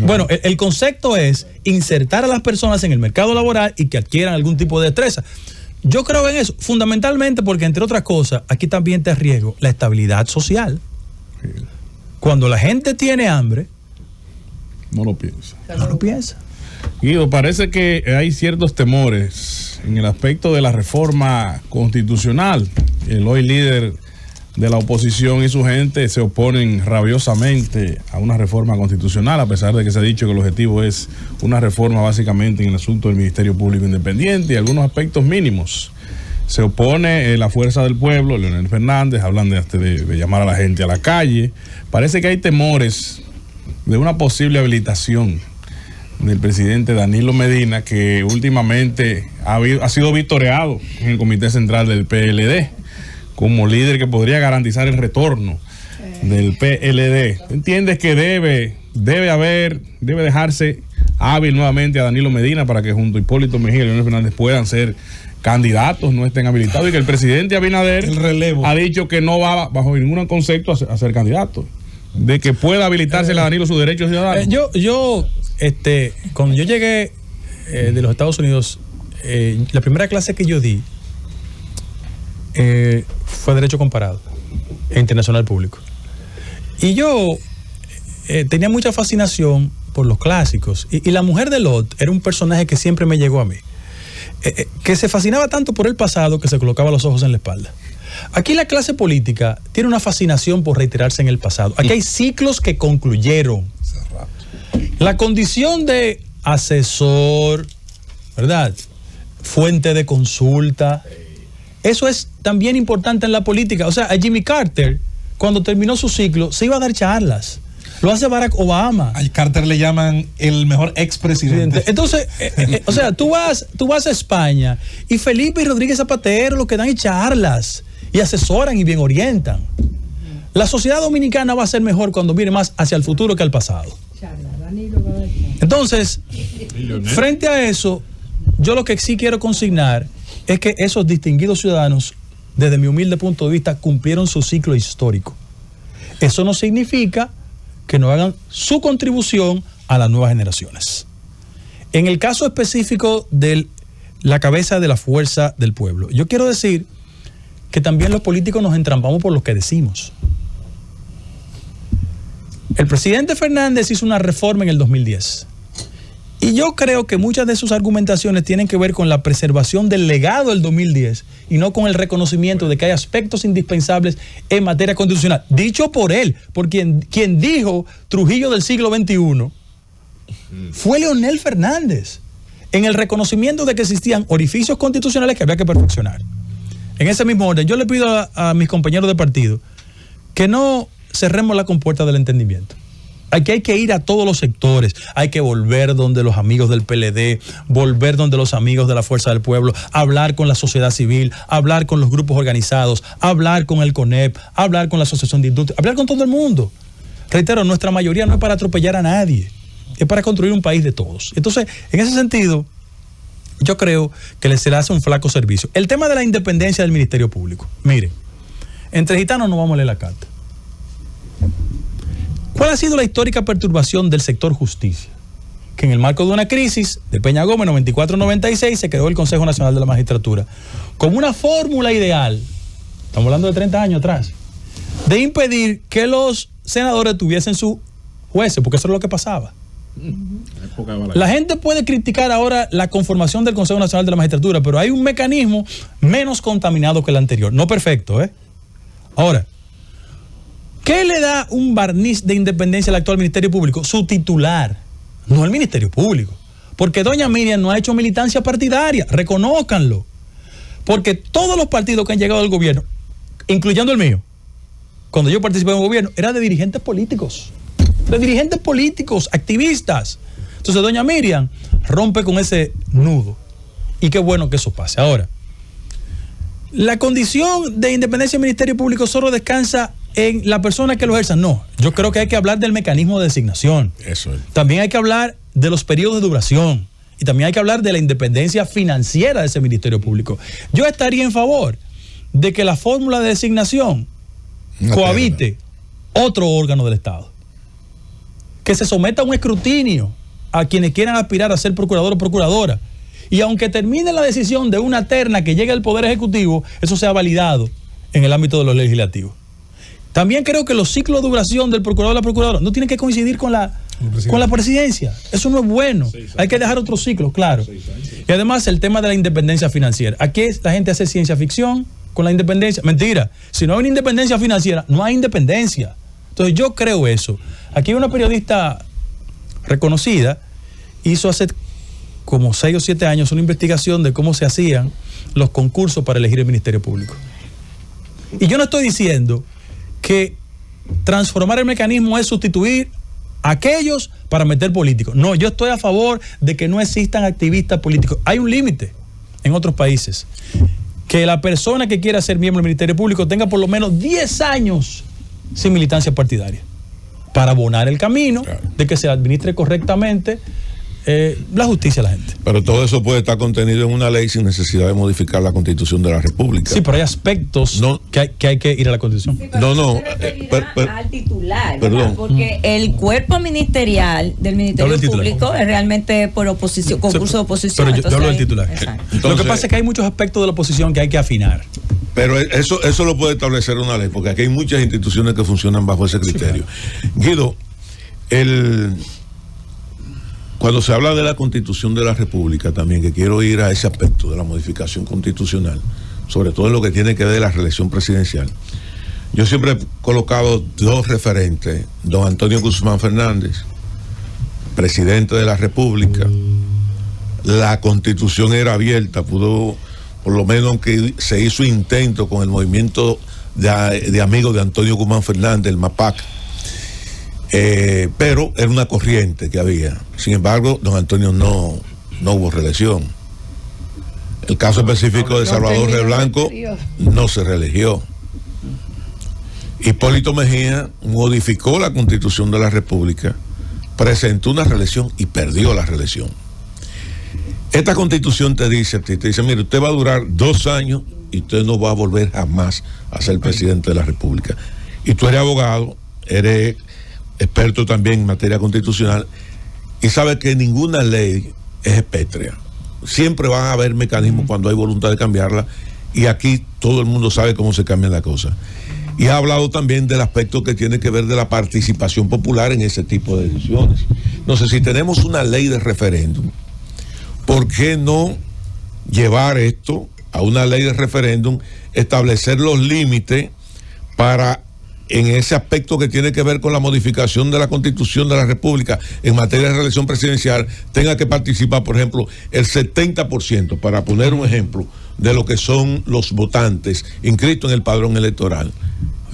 Bueno, el concepto es insertar a las personas en el mercado laboral y que adquieran algún tipo de destreza. Yo creo en eso, fundamentalmente porque, entre otras cosas, aquí también te arriesgo la estabilidad social. Sí. Cuando la gente tiene hambre, no lo piensa. No lo piensa. Guido, parece que hay ciertos temores en el aspecto de la reforma constitucional. El hoy líder de la oposición y su gente se oponen rabiosamente a una reforma constitucional, a pesar de que se ha dicho que el objetivo es una reforma básicamente en el asunto del Ministerio Público Independiente y algunos aspectos mínimos. Se opone la Fuerza del Pueblo, Leonel Fernández, hablan de llamar a la gente a la calle. Parece que hay temores de una posible habilitación del presidente Danilo Medina, que últimamente ha sido victoriado en el Comité Central del PLD como líder que podría garantizar el retorno del PLD. ¿Entiendes que debe dejarse hábil nuevamente a Danilo Medina para que junto a Hipólito Mejía y Leonel Fernández puedan ser candidatos, no estén habilitados, y que el presidente Abinader ha dicho que no va bajo ningún concepto a ser candidato, de que pueda habilitarse a Danilo sus derechos ciudadanos? Cuando yo llegué de los Estados Unidos, la primera clase que yo di fue Derecho Comparado e Internacional Público. Y yo tenía mucha fascinación por los clásicos. Y la mujer de Lot era un personaje que siempre me llegó a mí. Que se fascinaba tanto por el pasado que se colocaba los ojos en la espalda. Aquí la clase política tiene una fascinación por reiterarse en el pasado. Aquí hay ciclos que concluyeron. La condición de asesor, ¿verdad? Fuente de consulta. Eso es también importante en la política. O sea, a Jimmy Carter, cuando terminó su ciclo, se iba a dar charlas. Lo hace Barack Obama. A Carter le llaman el mejor expresidente. Entonces, o sea, tú vas a España y Felipe y Rodríguez Zapatero lo que dan es charlas y asesoran y bien orientan. La sociedad dominicana va a ser mejor cuando mire más hacia el futuro que al pasado. Entonces, frente a eso, yo lo que sí quiero consignar es que esos distinguidos ciudadanos, desde mi humilde punto de vista, cumplieron su ciclo histórico. Eso no significa que no hagan su contribución a las nuevas generaciones. En el caso específico de la cabeza de la fuerza del pueblo, yo quiero decir que también los políticos nos entrampamos por lo que decimos. El presidente Fernández hizo una reforma en el 2010 y yo creo que muchas de sus argumentaciones tienen que ver con la preservación del legado del 2010 y no con el reconocimiento de que hay aspectos indispensables en materia constitucional. Dicho por él, por quien dijo Trujillo del siglo XXI, fue Leonel Fernández, en el reconocimiento de que existían orificios constitucionales que había que perfeccionar. En ese mismo orden, yo le pido a mis compañeros de partido que no cerremos la compuerta del entendimiento. Aquí hay que ir a todos los sectores, hay que volver donde los amigos del PLD, volver donde los amigos de la Fuerza del Pueblo, hablar con la sociedad civil, hablar con los grupos organizados, hablar con el CONEP, hablar con la Asociación de Industria, hablar con todo el mundo. Reitero, nuestra mayoría no es para atropellar a nadie, es para construir un país de todos. Entonces, en ese sentido, yo creo que se le hace un flaco servicio. El tema de la independencia del Ministerio Público. Miren, entre gitanos no vamos a leer la carta. ¿Cuál ha sido la histórica perturbación del sector justicia? Que en el marco de una crisis de Peña Gómez 94-96 se creó el Consejo Nacional de la Magistratura como una fórmula ideal, estamos hablando de 30 años atrás, de impedir que los senadores tuviesen sus jueces, porque eso es lo que pasaba. La gente puede criticar ahora la conformación del Consejo Nacional de la Magistratura, pero hay un mecanismo menos contaminado que el anterior, no perfecto, ¿eh? Ahora, ¿qué le da un barniz de independencia al actual Ministerio Público? Su titular, no el Ministerio Público. Porque doña Miriam no ha hecho militancia partidaria, reconózcanlo. Porque todos los partidos que han llegado al gobierno, incluyendo el mío, cuando yo participé en el gobierno, era de dirigentes políticos, activistas. Entonces doña Miriam rompe con ese nudo. Y qué bueno que eso pase. Ahora, la condición de independencia del Ministerio Público solo descansa en la persona que lo ejerza. No, yo creo que hay que hablar del mecanismo de designación. Eso es. También hay que hablar de los periodos de duración y también hay que hablar de la independencia financiera de ese Ministerio Público. Yo estaría en favor de que la fórmula de designación cohabite otro órgano del Estado, que se someta a un escrutinio a quienes quieran aspirar a ser procurador o procuradora, y aunque termine la decisión de una terna que llegue al Poder Ejecutivo, eso sea validado en el ámbito de los legislativos. También creo que los ciclos de duración del procurador o la procuradora no tienen que coincidir con la presidencia. Eso no es bueno. Hay que dejar otros ciclos, claro. Y además el tema de la independencia financiera. Aquí la gente hace ciencia ficción con la independencia. Mentira. Si no hay una independencia financiera, no hay independencia. Entonces yo creo eso. Aquí una periodista reconocida hizo hace como 6 o 7 años una investigación de cómo se hacían los concursos para elegir el Ministerio Público. Y yo no estoy diciendo que transformar el mecanismo es sustituir aquellos para meter políticos. No, yo estoy a favor de que no existan activistas políticos. Hay un límite en otros países. Que la persona que quiera ser miembro del Ministerio Público tenga por lo menos 10 años sin militancia partidaria para abonar el camino de que se administre correctamente la justicia a la gente. Pero todo eso puede estar contenido en una ley sin necesidad de modificar la Constitución de la República. Sí, pero hay aspectos que hay que ir a la Constitución. Sí, al titular, perdón. Porque el cuerpo ministerial del Ministerio Público es realmente por oposición, concurso de oposición. Pero yo hablo del titular. Entonces, lo que pasa es que hay muchos aspectos de la oposición que hay que afinar. Pero eso lo puede establecer una ley, porque aquí hay muchas instituciones que funcionan bajo ese criterio. Sí, claro. Guido, cuando se habla de la Constitución de la República también, que quiero ir a ese aspecto de la modificación constitucional, sobre todo en lo que tiene que ver de la reelección presidencial, yo siempre he colocado dos referentes: don Antonio Guzmán Fernández, presidente de la República. La Constitución era abierta, pudo, por lo menos aunque se hizo intento con el movimiento de amigos de Antonio Guzmán Fernández, el MAPAC, pero era una corriente que había. Sin embargo, don Antonio no hubo reelección. El caso específico de Salvador Rey Blanco no se reeligió. Hipólito Mejía modificó la Constitución de la República, presentó una reelección y perdió la reelección. Esta Constitución te dice, mire, usted va a durar 2 años y usted no va a volver jamás a ser presidente de la República. Y tú eres abogado, eres experto también en materia constitucional, y sabes que ninguna ley es pétrea. Siempre van a haber mecanismos cuando hay voluntad de cambiarla, y aquí todo el mundo sabe cómo se cambian las cosas. Y ha hablado también del aspecto que tiene que ver de la participación popular en ese tipo de decisiones. No sé, si tenemos una ley de referéndum, ¿por qué no llevar esto a una ley de referéndum, establecer los límites para, en ese aspecto que tiene que ver con la modificación de la Constitución de la República en materia de reelección presidencial, tenga que participar, por ejemplo, el 70%, para poner un ejemplo, de lo que son los votantes inscritos en el padrón electoral,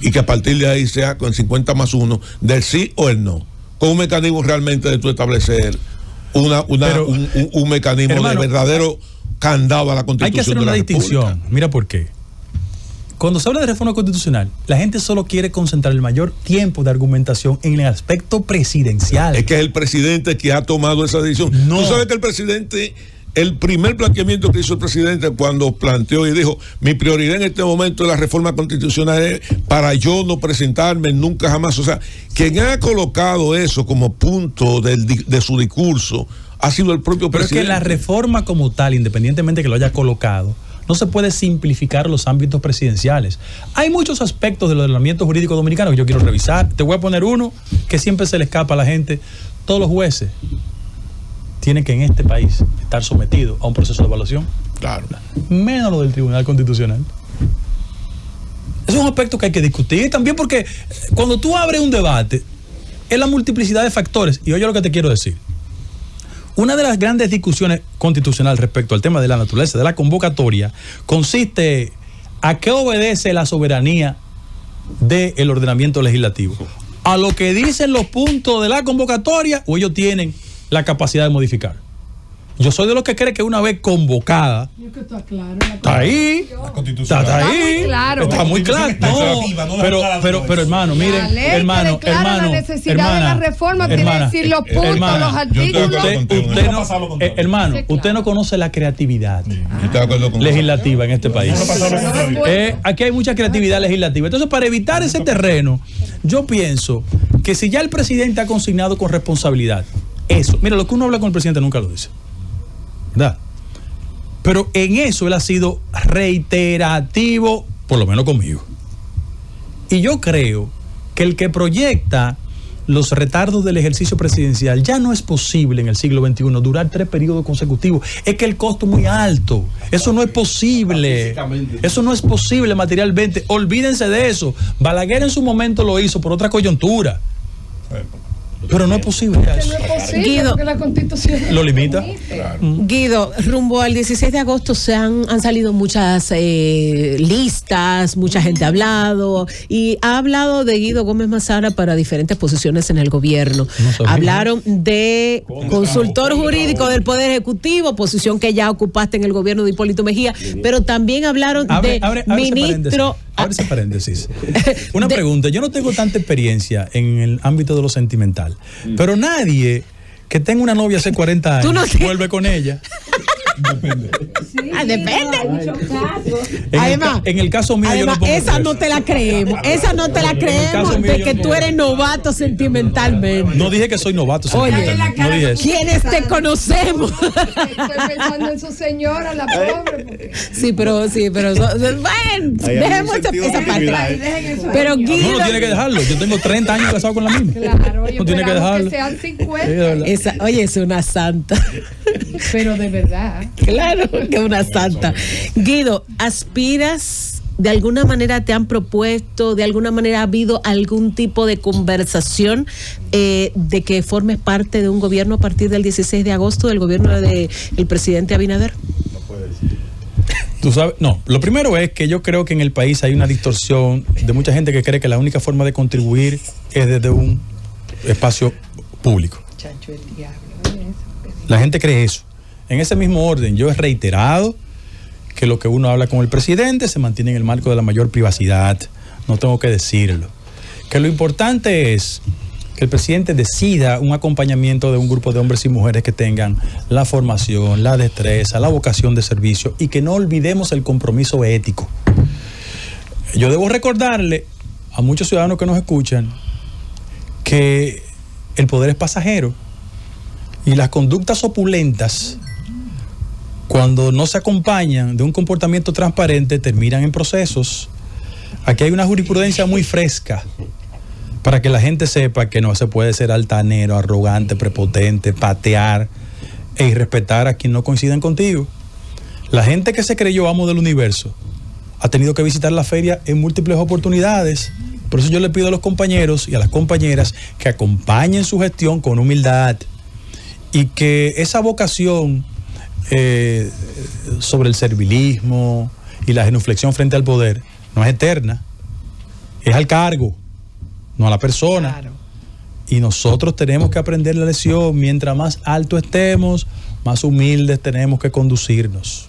y que a partir de ahí sea con 50+1 del sí o el no, con un mecanismo realmente de tú establecer un mecanismo, hermano, de verdadero candado a la Constitución. Hay que hacer una distinción. Mira por qué. Cuando se habla de reforma constitucional, la gente solo quiere concentrar el mayor tiempo de argumentación en el aspecto presidencial. Es que es el presidente que ha tomado esa decisión. No. Tú sabes que el presidente, el primer planteamiento que hizo el presidente cuando planteó y dijo, mi prioridad en este momento de la reforma constitucional es para yo no presentarme nunca jamás. O sea, quien ha colocado eso como punto de su discurso ha sido el propio presidente. Pero es que la reforma como tal, independientemente que lo haya colocado, no se puede simplificar los ámbitos presidenciales. Hay muchos aspectos del ordenamiento jurídico dominicano que yo quiero revisar. Te voy a poner uno que siempre se le escapa a la gente. Todos los jueces tienen que en este país estar sometidos a un proceso de evaluación. Claro. Menos lo del Tribunal Constitucional. Es un aspecto que hay que discutir también, porque cuando tú abres un debate, es la multiplicidad de factores. Y oye lo que te quiero decir. Una de las grandes discusiones constitucionales respecto al tema de la naturaleza de la convocatoria consiste a qué obedece la soberanía del ordenamiento legislativo. A lo que dicen los puntos de la convocatoria, o ellos tienen la capacidad de modificar. Yo soy de los que cree que una vez convocada, está ahí, está ahí, está muy claro. Pero hermano, miren, hermano, la necesidad de la reforma, quiere decir los puntos, los artículos. Hermano, usted no conoce la creatividad legislativa en este país. Aquí hay mucha creatividad legislativa. Entonces, para evitar ese terreno, yo pienso que si ya el presidente ha consignado con responsabilidad eso, mira, lo que uno habla con el presidente nunca lo dice, ¿verdad? Pero en eso él ha sido reiterativo, por lo menos conmigo. Y yo creo que el que proyecta los retardos del ejercicio presidencial, ya no es posible en el siglo XXI durar 3 periodos consecutivos. Es que el costo es muy alto. Eso no es posible. Eso no es posible materialmente. Olvídense de eso. Balaguer en su momento lo hizo por otra coyuntura. Pero no es posible eso. No es posible, Guido, porque la Constitución lo limita. Guido, rumbo al 16 de agosto han salido muchas listas, mucha gente ha hablado y ha hablado de Guido Gómez Mazara para diferentes posiciones en el gobierno. Hablaron de consultor jurídico del Poder Ejecutivo, posición que ya ocupaste en el gobierno de Hipólito Mejía, pero también hablaron de ministro... Abre ese paréntesis. Una pregunta, yo no tengo tanta experiencia en el ámbito de lo sentimental, pero nadie que tenga una novia hace 40 años vuelve con ella. Depende. Depende. En el caso mío, además, yo no esa no te la creemos. Esa no te la creemos de que tú eres novato sentimentalmente. No dije que soy novato sentimentalmente. No dije eso. ¿Quiénes te conocemos? Estoy pensando en su señora, la pobre. Porque... Sí, pero bueno, dejemos esa parte. Pero Guido, no tiene que dejarlo. Yo tengo 30 años casado con la misma. Claro, no tiene que dejarlo. Que sean 50. Oye, es una santa. Pero de verdad. Claro que es una santa. Guido, ¿aspiras? ¿De alguna manera te han propuesto, de alguna manera ha habido algún tipo de conversación de que formes parte de un gobierno a partir del 16 de agosto, del gobierno del presidente Abinader? No puede decir. Tú sabes, no, lo primero es que yo creo que en el país hay una distorsión de mucha gente que cree que la única forma de contribuir es desde un espacio público. La gente cree eso. En ese mismo orden, yo he reiterado que lo que uno habla con el presidente se mantiene en el marco de la mayor privacidad. No tengo que decirlo. Que lo importante es que el presidente decida un acompañamiento de un grupo de hombres y mujeres que tengan la formación, la destreza, la vocación de servicio y que no olvidemos el compromiso ético. Yo debo recordarle a muchos ciudadanos que nos escuchan que el poder es pasajero y las conductas opulentas, cuando no se acompañan de un comportamiento transparente, terminan en procesos. Aquí hay una jurisprudencia muy fresca para que la gente sepa que no se puede ser altanero, arrogante, prepotente, patear e irrespetar a quien no coinciden contigo. La gente que se creyó amo del universo ha tenido que visitar la feria en múltiples oportunidades. Por eso yo le pido a los compañeros y a las compañeras que acompañen su gestión con humildad y que esa vocación sobre el servilismo y la genuflexión frente al poder no es eterna, es al cargo, no a la persona. Claro. Y nosotros tenemos que aprender la lección. Mientras más alto estemos, más humildes tenemos que conducirnos,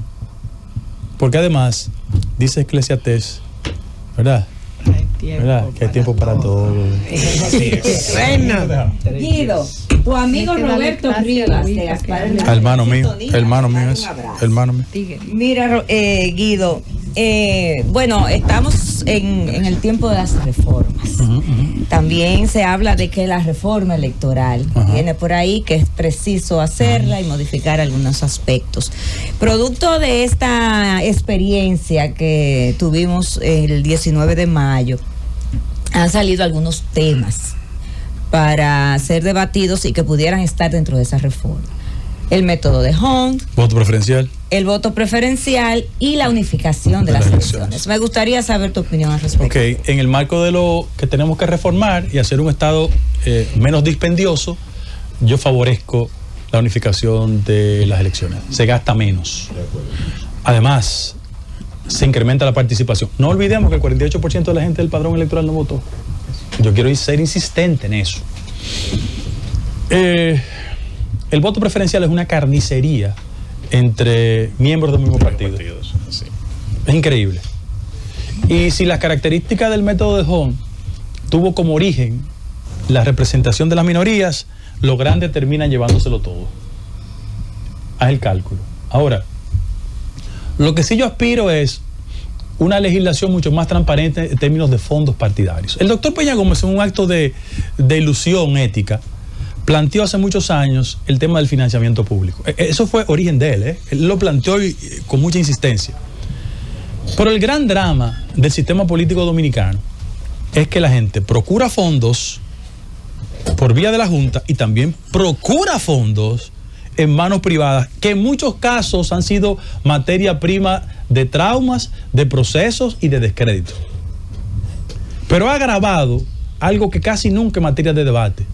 porque además dice Eclesiastés, ¿verdad? ¿Verdad? Que hay tiempo para todo. Bueno, Guido, tu amigo Roberto Rivas de Gaspar hermano mío. Mira, Guido, bueno, estamos en el tiempo de las reformas. También se habla de que la reforma electoral viene por ahí, que es preciso hacerla y modificar algunos aspectos. Producto de esta experiencia que tuvimos el 19 de mayo, han salido algunos temas para ser debatidos y que pudieran estar dentro de esa reforma. El método de Hunt, voto preferencial, el voto preferencial y la unificación de las elecciones. Me gustaría saber tu opinión al respecto. Ok, en el marco de lo que tenemos que reformar y hacer un Estado menos dispendioso, yo favorezco la unificación de las elecciones. Se gasta menos. Además, se incrementa la participación. No olvidemos que el 48% de la gente del padrón electoral no votó. Yo quiero ser insistente en eso. El voto preferencial es una carnicería entre miembros del mismo partido. Es increíble. Y si las características del método de Hunt tuvo como origen la representación de las minorías, los grandes terminan llevándoselo todo. Haz el cálculo. Ahora, lo que sí yo aspiro es una legislación mucho más transparente en términos de fondos partidarios. El doctor Peña Gómez, en un acto de ilusión ética, planteó hace muchos años el tema del financiamiento público. Eso fue origen de él, Él lo planteó con mucha insistencia. Pero el gran drama del sistema político dominicano es que la gente procura fondos por vía de la Junta y también procura fondos en manos privadas, que en muchos casos han sido materia prima de traumas, de procesos y de descrédito. Pero ha agravado algo que casi nunca es materia de debate: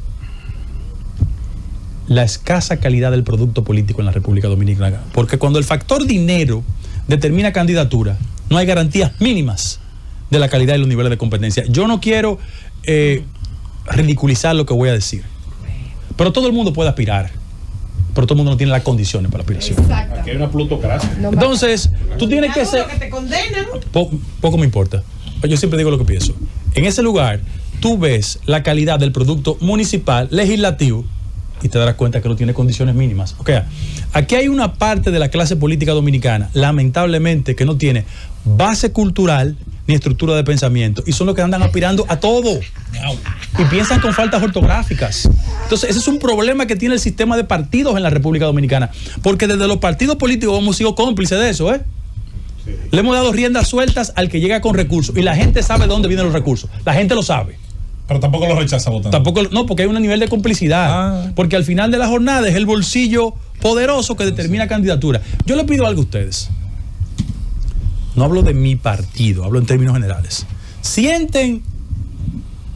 la escasa calidad del producto político en la República Dominicana. Porque cuando el factor dinero determina candidatura, no hay garantías mínimas de la calidad y los niveles de competencia. Yo no quiero ridiculizar lo que voy a decir, pero todo el mundo puede aspirar, pero todo el mundo no tiene las condiciones para la aspiración. Aquí hay una plutocracia. Entonces, tú tienes que ser... Poco me importa. Yo siempre digo lo que pienso. En ese lugar, tú ves la calidad del producto municipal, legislativo, y te darás cuenta que no tiene condiciones mínimas. O sea, aquí hay una parte de la clase política dominicana, lamentablemente, que no tiene base cultural ni estructura de pensamiento, y son los que andan aspirando a todo y piensan con faltas ortográficas. Entonces, ese es un problema que tiene el sistema de partidos en la República Dominicana, porque desde los partidos políticos hemos sido cómplices de eso, Sí. Le hemos dado riendas sueltas al que llega con recursos, y la gente sabe de dónde vienen los recursos, la gente lo sabe. Pero tampoco lo rechaza votando. Tampoco, no, porque hay un nivel de complicidad. Porque al final de la jornada es el bolsillo poderoso que determina candidatura. Yo le pido algo a ustedes. No hablo de mi partido, hablo en términos generales. Sienten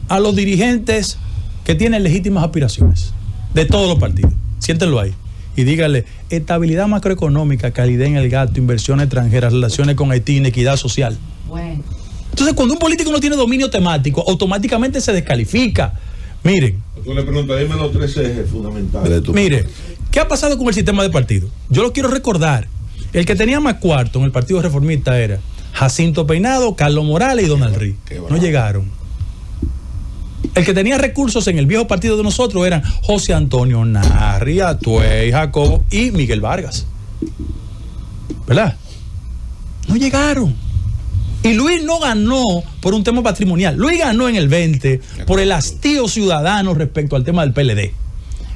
a los dirigentes que tienen legítimas aspiraciones de todos los partidos. Siéntenlo ahí. Y díganle, estabilidad macroeconómica, calidad en el gasto, inversiones extranjeras, relaciones con Haití, inequidad social. Bueno. Entonces, cuando un político no tiene dominio temático, automáticamente se descalifica. Miren. Tú le preguntas, dime los 3 ejes fundamentales de tu Mire, ¿qué ha pasado con el sistema de partido? Yo lo quiero recordar. El que tenía más cuarto en el Partido Reformista era Jacinto Peinado, Carlos Morales y Donald Rí. No llegaron. El que tenía recursos en el viejo partido de nosotros eran José Antonio Narri, Atuey, Jacobo y Miguel Vargas. ¿Verdad? No llegaron. Y Luis no ganó por un tema patrimonial. Luis ganó en el 20 por el hastío ciudadano respecto al tema del PLD.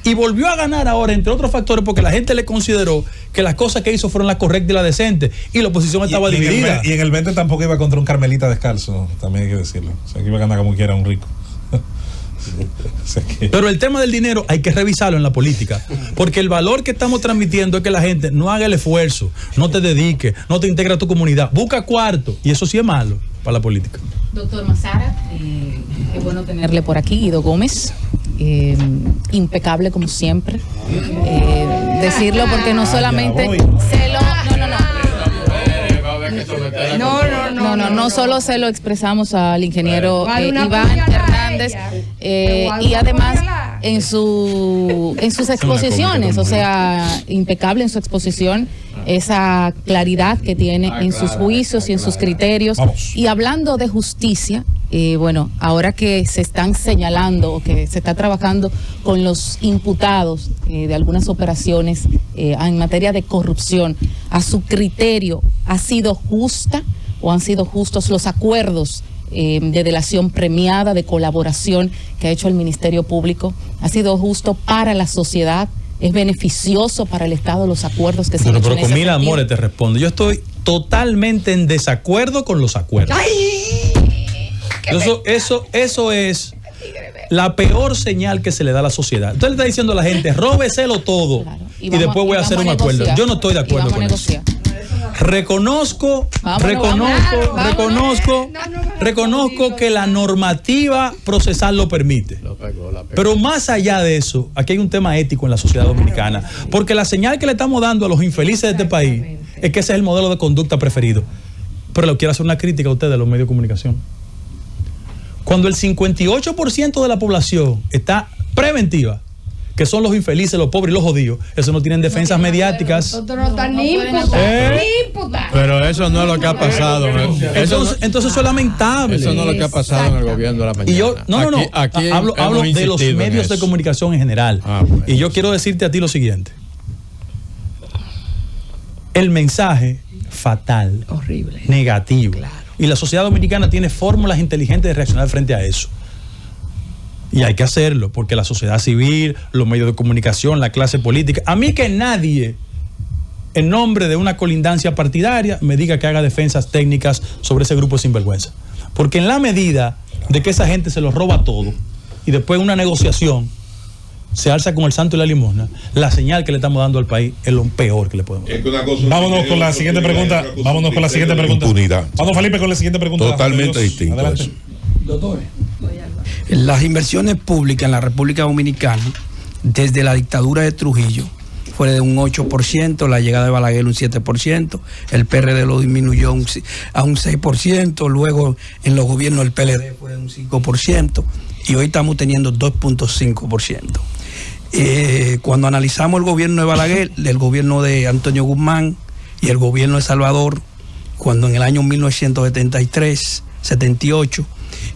Y volvió a ganar ahora, entre otros factores, porque la gente le consideró que las cosas que hizo fueron las correctas y las decentes. Y la oposición estaba dividida. Y en el 20 tampoco iba contra un Carmelita descalzo, también hay que decirlo. O sea, que iba a ganar como quiera un rico. Pero el tema del dinero hay que revisarlo en la política, porque el valor que estamos transmitiendo es que la gente no haga el esfuerzo, no te dedique, no te integra a tu comunidad, busca cuarto, y eso sí es malo para la política. Doctor Mazara, es bueno tenerle por aquí. Guido Gómez, impecable como siempre, decirlo porque no solamente no solo se lo expresamos al ingeniero Iván Hernández, y además en sus exposiciones, o sea, impecable en su exposición, esa claridad que tiene en sus juicios y en sus criterios. Y hablando de justicia, bueno, ahora que se están señalando o que se está trabajando con los imputados de algunas operaciones en materia de corrupción, a su criterio, ¿ha sido justa o han sido justos los acuerdos de delación premiada, de colaboración que ha hecho el Ministerio Público? ¿Ha sido justo para la sociedad? ¿Es beneficioso para el Estado los acuerdos que se han hecho? Pero con mil amores te respondo. Yo estoy totalmente en desacuerdo con los acuerdos. Eso es la peor señal que se le da a la sociedad. Usted le está diciendo a la gente, róbeselo todo, claro, y después voy a hacer un acuerdo. Yo no estoy de acuerdo con eso. Reconozco que la normativa procesal lo permite. Pero más allá de eso, aquí hay un tema ético en la sociedad dominicana, porque la señal que le estamos dando a los infelices de este país es que ese es el modelo de conducta preferido. Pero le quiero hacer una crítica a ustedes, los medios de comunicación. Cuando el 58% de la población está preventiva, que son los infelices, los pobres y los jodidos, eso no tienen defensas mediáticas. Nosotros no están ni imputados. Pero eso no es lo que ha pasado. Entonces eso es lamentable. Eso no es lo que ha pasado en el gobierno de la mañana. Y yo, hablo de los medios de comunicación en general. Bueno. Y yo quiero decirte a ti lo siguiente. El mensaje fatal, horrible, negativo. Claro. Y la sociedad dominicana tiene fórmulas inteligentes de reaccionar frente a eso. Y hay que hacerlo, porque la sociedad civil, los medios de comunicación, la clase política, a mí que nadie, en nombre de una colindancia partidaria, me diga que haga defensas técnicas sobre ese grupo de sinvergüenza. Porque en la medida de que esa gente se lo roba todo, y después de una negociación se alza con el santo y la limosna, la señal que le estamos dando al país es lo peor que le podemos dar. Vámonos con la siguiente pregunta. Vamos, Felipe, con la siguiente pregunta. Totalmente distinto. Adelante. Doctor, las inversiones públicas en la República Dominicana desde la dictadura de Trujillo fue de un 8%, la llegada de Balaguer un 7%, el PRD lo disminuyó a un 6%, luego en los gobiernos del PLD fue de un 5%, y hoy estamos teniendo 2.5%. Cuando analizamos el gobierno de Balaguer, el gobierno de Antonio Guzmán y el gobierno de Salvador, cuando en el año 1973, 78,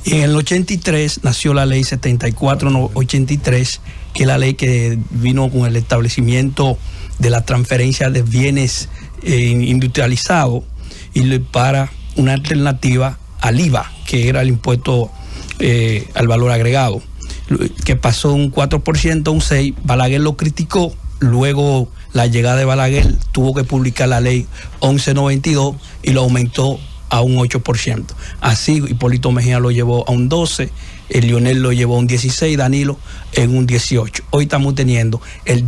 y en el 83 nació la ley 7483, que es la ley que vino con el establecimiento de la transferencia de bienes industrializados y para una alternativa al IVA, que era el impuesto al valor agregado, que pasó de un 4% a un 6%. Balaguer lo criticó, luego la llegada de Balaguer tuvo que publicar la ley 1192 y lo aumentó a un 8%. Así Hipólito Mejía lo llevó a un 12%, el Lionel lo llevó a un 16%, Danilo en un 18%. Hoy estamos teniendo el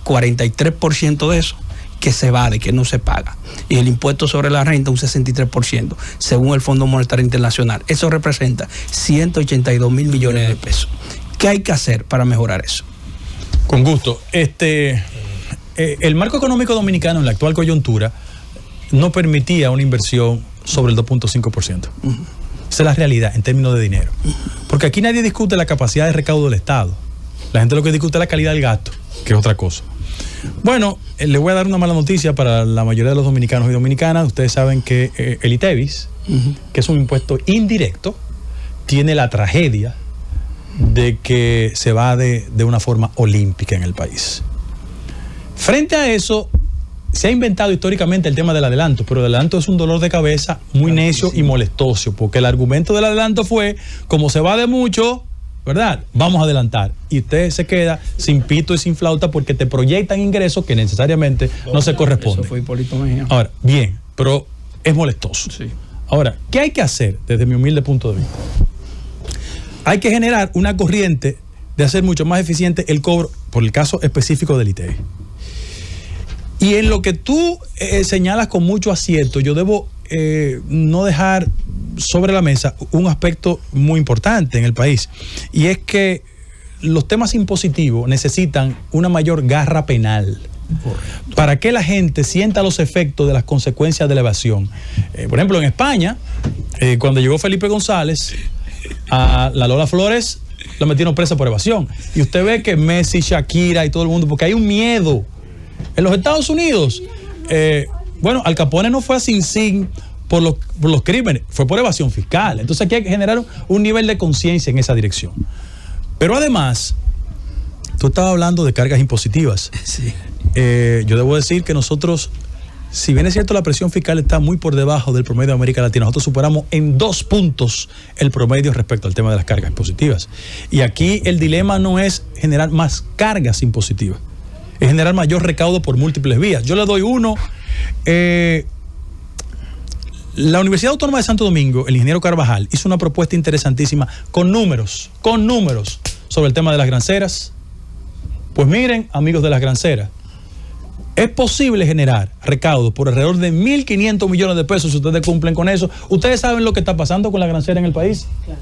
43% de eso que se evade, que no se paga. Y el impuesto sobre la renta un 63%, según el Fondo Monetario Internacional. Eso representa 182 mil millones de pesos. ¿Qué hay que hacer para mejorar eso? Con gusto. El marco económico dominicano en la actual coyuntura no permitía una inversión sobre el 2.5%. Esa es la realidad en términos de dinero. Porque aquí nadie discute la capacidad de recaudo del Estado. La gente lo que discute es la calidad del gasto, que es otra cosa. Bueno, le voy a dar una mala noticia para la mayoría de los dominicanos y dominicanas. Ustedes saben que el ITEVIS, que es un impuesto indirecto, tiene la tragedia de que se va de una forma olímpica en el país. Frente a eso, se ha inventado históricamente el tema del adelanto, pero el adelanto es un dolor de cabeza muy necio y molestoso, porque el argumento del adelanto fue, como se va de mucho, ¿verdad? Vamos a adelantar. Y usted se queda sin pito y sin flauta porque te proyectan ingresos que necesariamente no se corresponden. Eso fue Hipólito Mejía. Ahora, bien, pero es molestoso. Sí. Ahora, ¿qué hay que hacer desde mi humilde punto de vista? Hay que generar una corriente de hacer mucho más eficiente el cobro, por el caso específico del ITEVIS. Y en lo que tú señalas con mucho acierto, yo debo no dejar sobre la mesa un aspecto muy importante en el país, y es que los temas impositivos necesitan una mayor garra penal. Correcto. Para que la gente sienta los efectos de las consecuencias de la evasión. Por ejemplo, en España, cuando llegó Felipe González, a la Lola Flores la metieron presa por evasión. Y usted ve que Messi, Shakira y todo el mundo, porque hay un miedo. En los Estados Unidos, bueno, Al Capone no fue a Sing Sing por los crímenes, fue por evasión fiscal. Entonces aquí hay que generar un nivel de conciencia en esa dirección. Pero además, tú estabas hablando de cargas impositivas. Sí. Yo debo decir que nosotros, si bien es cierto la presión fiscal está muy por debajo del promedio de América Latina, nosotros superamos en 2 puntos el promedio respecto al tema de las cargas impositivas. Y aquí el dilema no es generar más cargas impositivas, es generar mayor recaudo por múltiples vías. Yo le doy uno. La Universidad Autónoma de Santo Domingo, el ingeniero Carvajal, hizo una propuesta interesantísima con números sobre el tema de las granceras. Pues miren, amigos de las granceras, es posible generar recaudo por alrededor de 1.500 millones de pesos si ustedes cumplen con eso. ¿Ustedes saben lo que está pasando con la grancera en el país? Claro.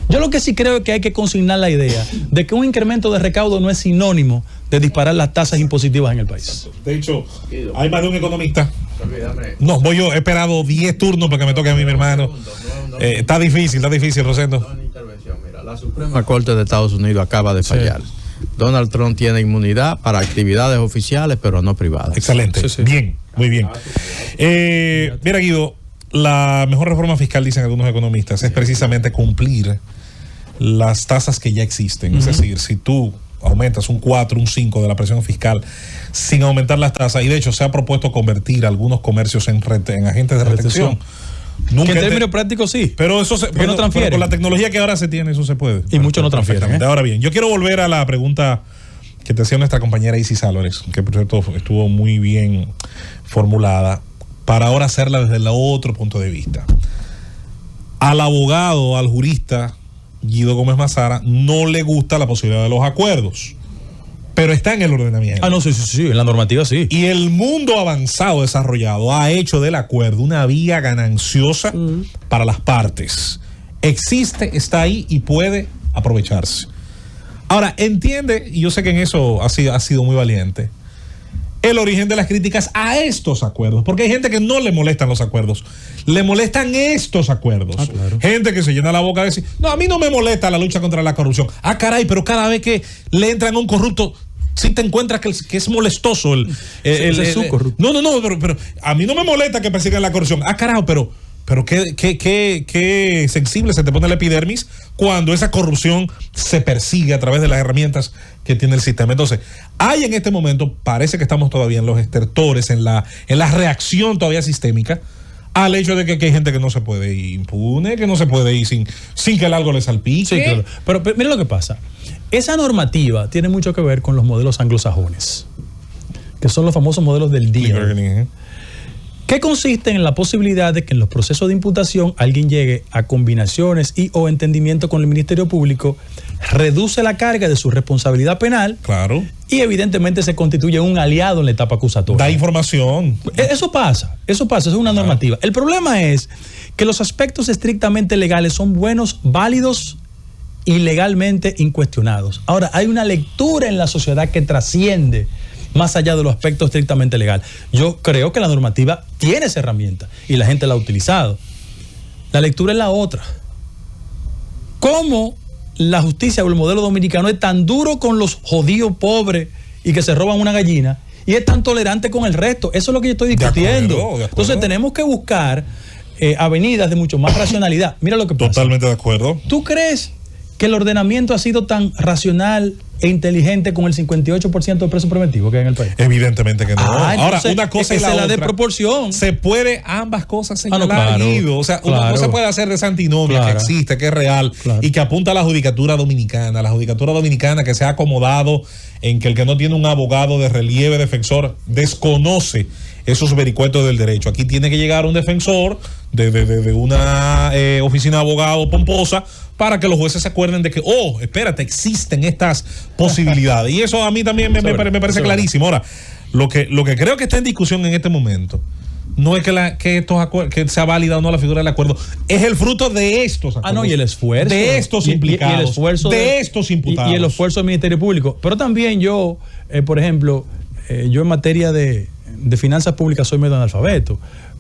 Yo lo que sí creo es que hay que consignar la idea de que un incremento de recaudo no es sinónimo de disparar las tasas impositivas en el país. De hecho, hay más de un economista. No, yo he esperado 10 turnos para que me toque a mí, mi hermano. Está difícil, Rosendo. La Suprema Corte de Estados Unidos acaba de fallar. Sí. Donald Trump tiene inmunidad para actividades oficiales, pero no privadas. Excelente. Sí, sí. Bien, muy bien. Mira, Guido, la mejor reforma fiscal, dicen algunos economistas, es precisamente cumplir las tasas que ya existen. Es decir, si tú aumentas un 4, un 5 de la presión fiscal sin aumentar las tasas, y de hecho se ha propuesto convertir algunos comercios en agentes de retención. Nunca en términos prácticos sí, pero eso no transfiere. Pero con la tecnología que ahora se tiene, eso se puede. Y muchos no transfieren. Ahora bien, yo quiero volver a la pregunta que te hacía nuestra compañera Isis Álvarez, que por cierto estuvo muy bien formulada, para ahora hacerla desde el otro punto de vista. Al abogado, al jurista Guido Gómez Mazara, no le gusta la posibilidad de los acuerdos, pero está en el ordenamiento. No, sí, en la normativa sí. Y el mundo avanzado, desarrollado, ha hecho del acuerdo una vía gananciosa para las partes. Existe, está ahí y puede aprovecharse. Ahora, entiende, y yo sé que en eso ha sido muy valiente, el origen de las críticas a estos acuerdos, porque hay gente que no le molestan los acuerdos, le molestan estos acuerdos. Claro. Gente que se llena la boca de decir, no, a mí no me molesta la lucha contra la corrupción. Ah, caray, pero cada vez que le entran a un corrupto, si te encuentras que es molestoso su corrupto. No, pero a mí no me molesta que persigan la corrupción. Ah, carajo, pero qué sensible se te pone la epidermis cuando esa corrupción se persigue a través de las herramientas que tiene el sistema. Entonces, hay en este momento, parece que estamos todavía en los estertores, en la reacción todavía sistémica al hecho de que hay gente que no se puede ir impune, que no se puede ir sin que el algo le salpique. Sí, claro. Pero mira lo que pasa. Esa normativa tiene mucho que ver con los modelos anglosajones, que son los famosos modelos del día. ¿Qué consiste en la posibilidad de que en los procesos de imputación alguien llegue a combinaciones y o entendimiento con el Ministerio Público, reduce la carga de su responsabilidad penal, claro, y evidentemente se constituye un aliado en la etapa acusatoria? Da información. Eso pasa, eso es una normativa. El problema es que los aspectos estrictamente legales son buenos, válidos y legalmente incuestionados. Ahora, hay una lectura en la sociedad que trasciende más allá de los aspectos estrictamente legales. Yo creo que la normativa tiene esa herramienta y la gente la ha utilizado. La lectura es la otra. ¿Cómo la justicia o el modelo dominicano es tan duro con los jodidos pobres y que se roban una gallina y es tan tolerante con el resto? Eso es lo que yo estoy discutiendo. De acuerdo. Entonces tenemos que buscar avenidas de mucho más racionalidad. Mira lo que pasa. Totalmente de acuerdo. ¿Tú crees que el ordenamiento ha sido tan racional e inteligente con el 58% de preso preventivo que hay en el país? Evidentemente que no. Ahora, una cosa es la de proporción. Se puede ambas cosas señalar. Claro, o sea, no se puede hacer de esa antinomia que existe, que es real y que apunta a la judicatura dominicana. La judicatura dominicana que se ha acomodado en que el que no tiene un abogado de relieve defensor desconoce esos vericuetos del derecho. Aquí tiene que llegar un defensor de una oficina de abogado pomposa para que los jueces se acuerden de que, espérate, existen estas posibilidades. Y eso a mí también me parece clarísimo. Ahora, lo que creo que está en discusión en este momento no es que sea válida o no la figura del acuerdo, es el fruto de estos acuerdos. Y el esfuerzo de estos implicados, y el esfuerzo de estos imputados. Y el esfuerzo del Ministerio Público. Pero también yo, por ejemplo, yo en materia de finanzas públicas soy medio analfabeto,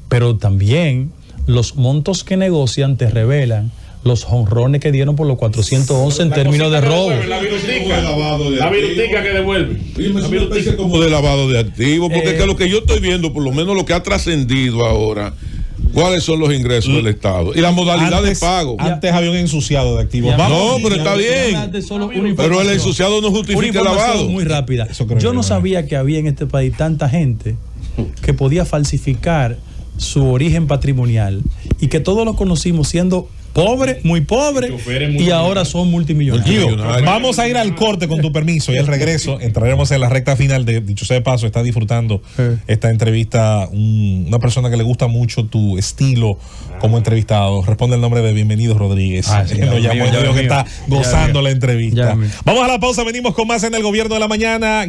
pero también los montos que negocian te revelan los jonrones que dieron por los 411 en términos de robo. La virutica que devuelve. Es como de lavado de activos, porque es que lo que yo estoy viendo, por lo menos lo que ha trascendido ahora, cuáles son los ingresos del Estado y la modalidad de pago. Antes había un ensuciado de activos. Pero está bien. Pero el ensuciado no justifica el lavado. Muy rápida. Yo no sabía que había en este país tanta gente que podía falsificar su origen patrimonial y que todos los conocimos siendo pobres, muy pobres, y ahora son multimillonarios. Vamos a ir al corte con tu permiso y al regreso entraremos en la recta final. Dicho sea de paso, está disfrutando esta entrevista una persona que le gusta mucho tu estilo como entrevistado. Responde el nombre de Bienvenido Rodríguez. Nos llamó, que está gozando la entrevista. Vamos a la pausa, venimos con más en el Gobierno de la Mañana.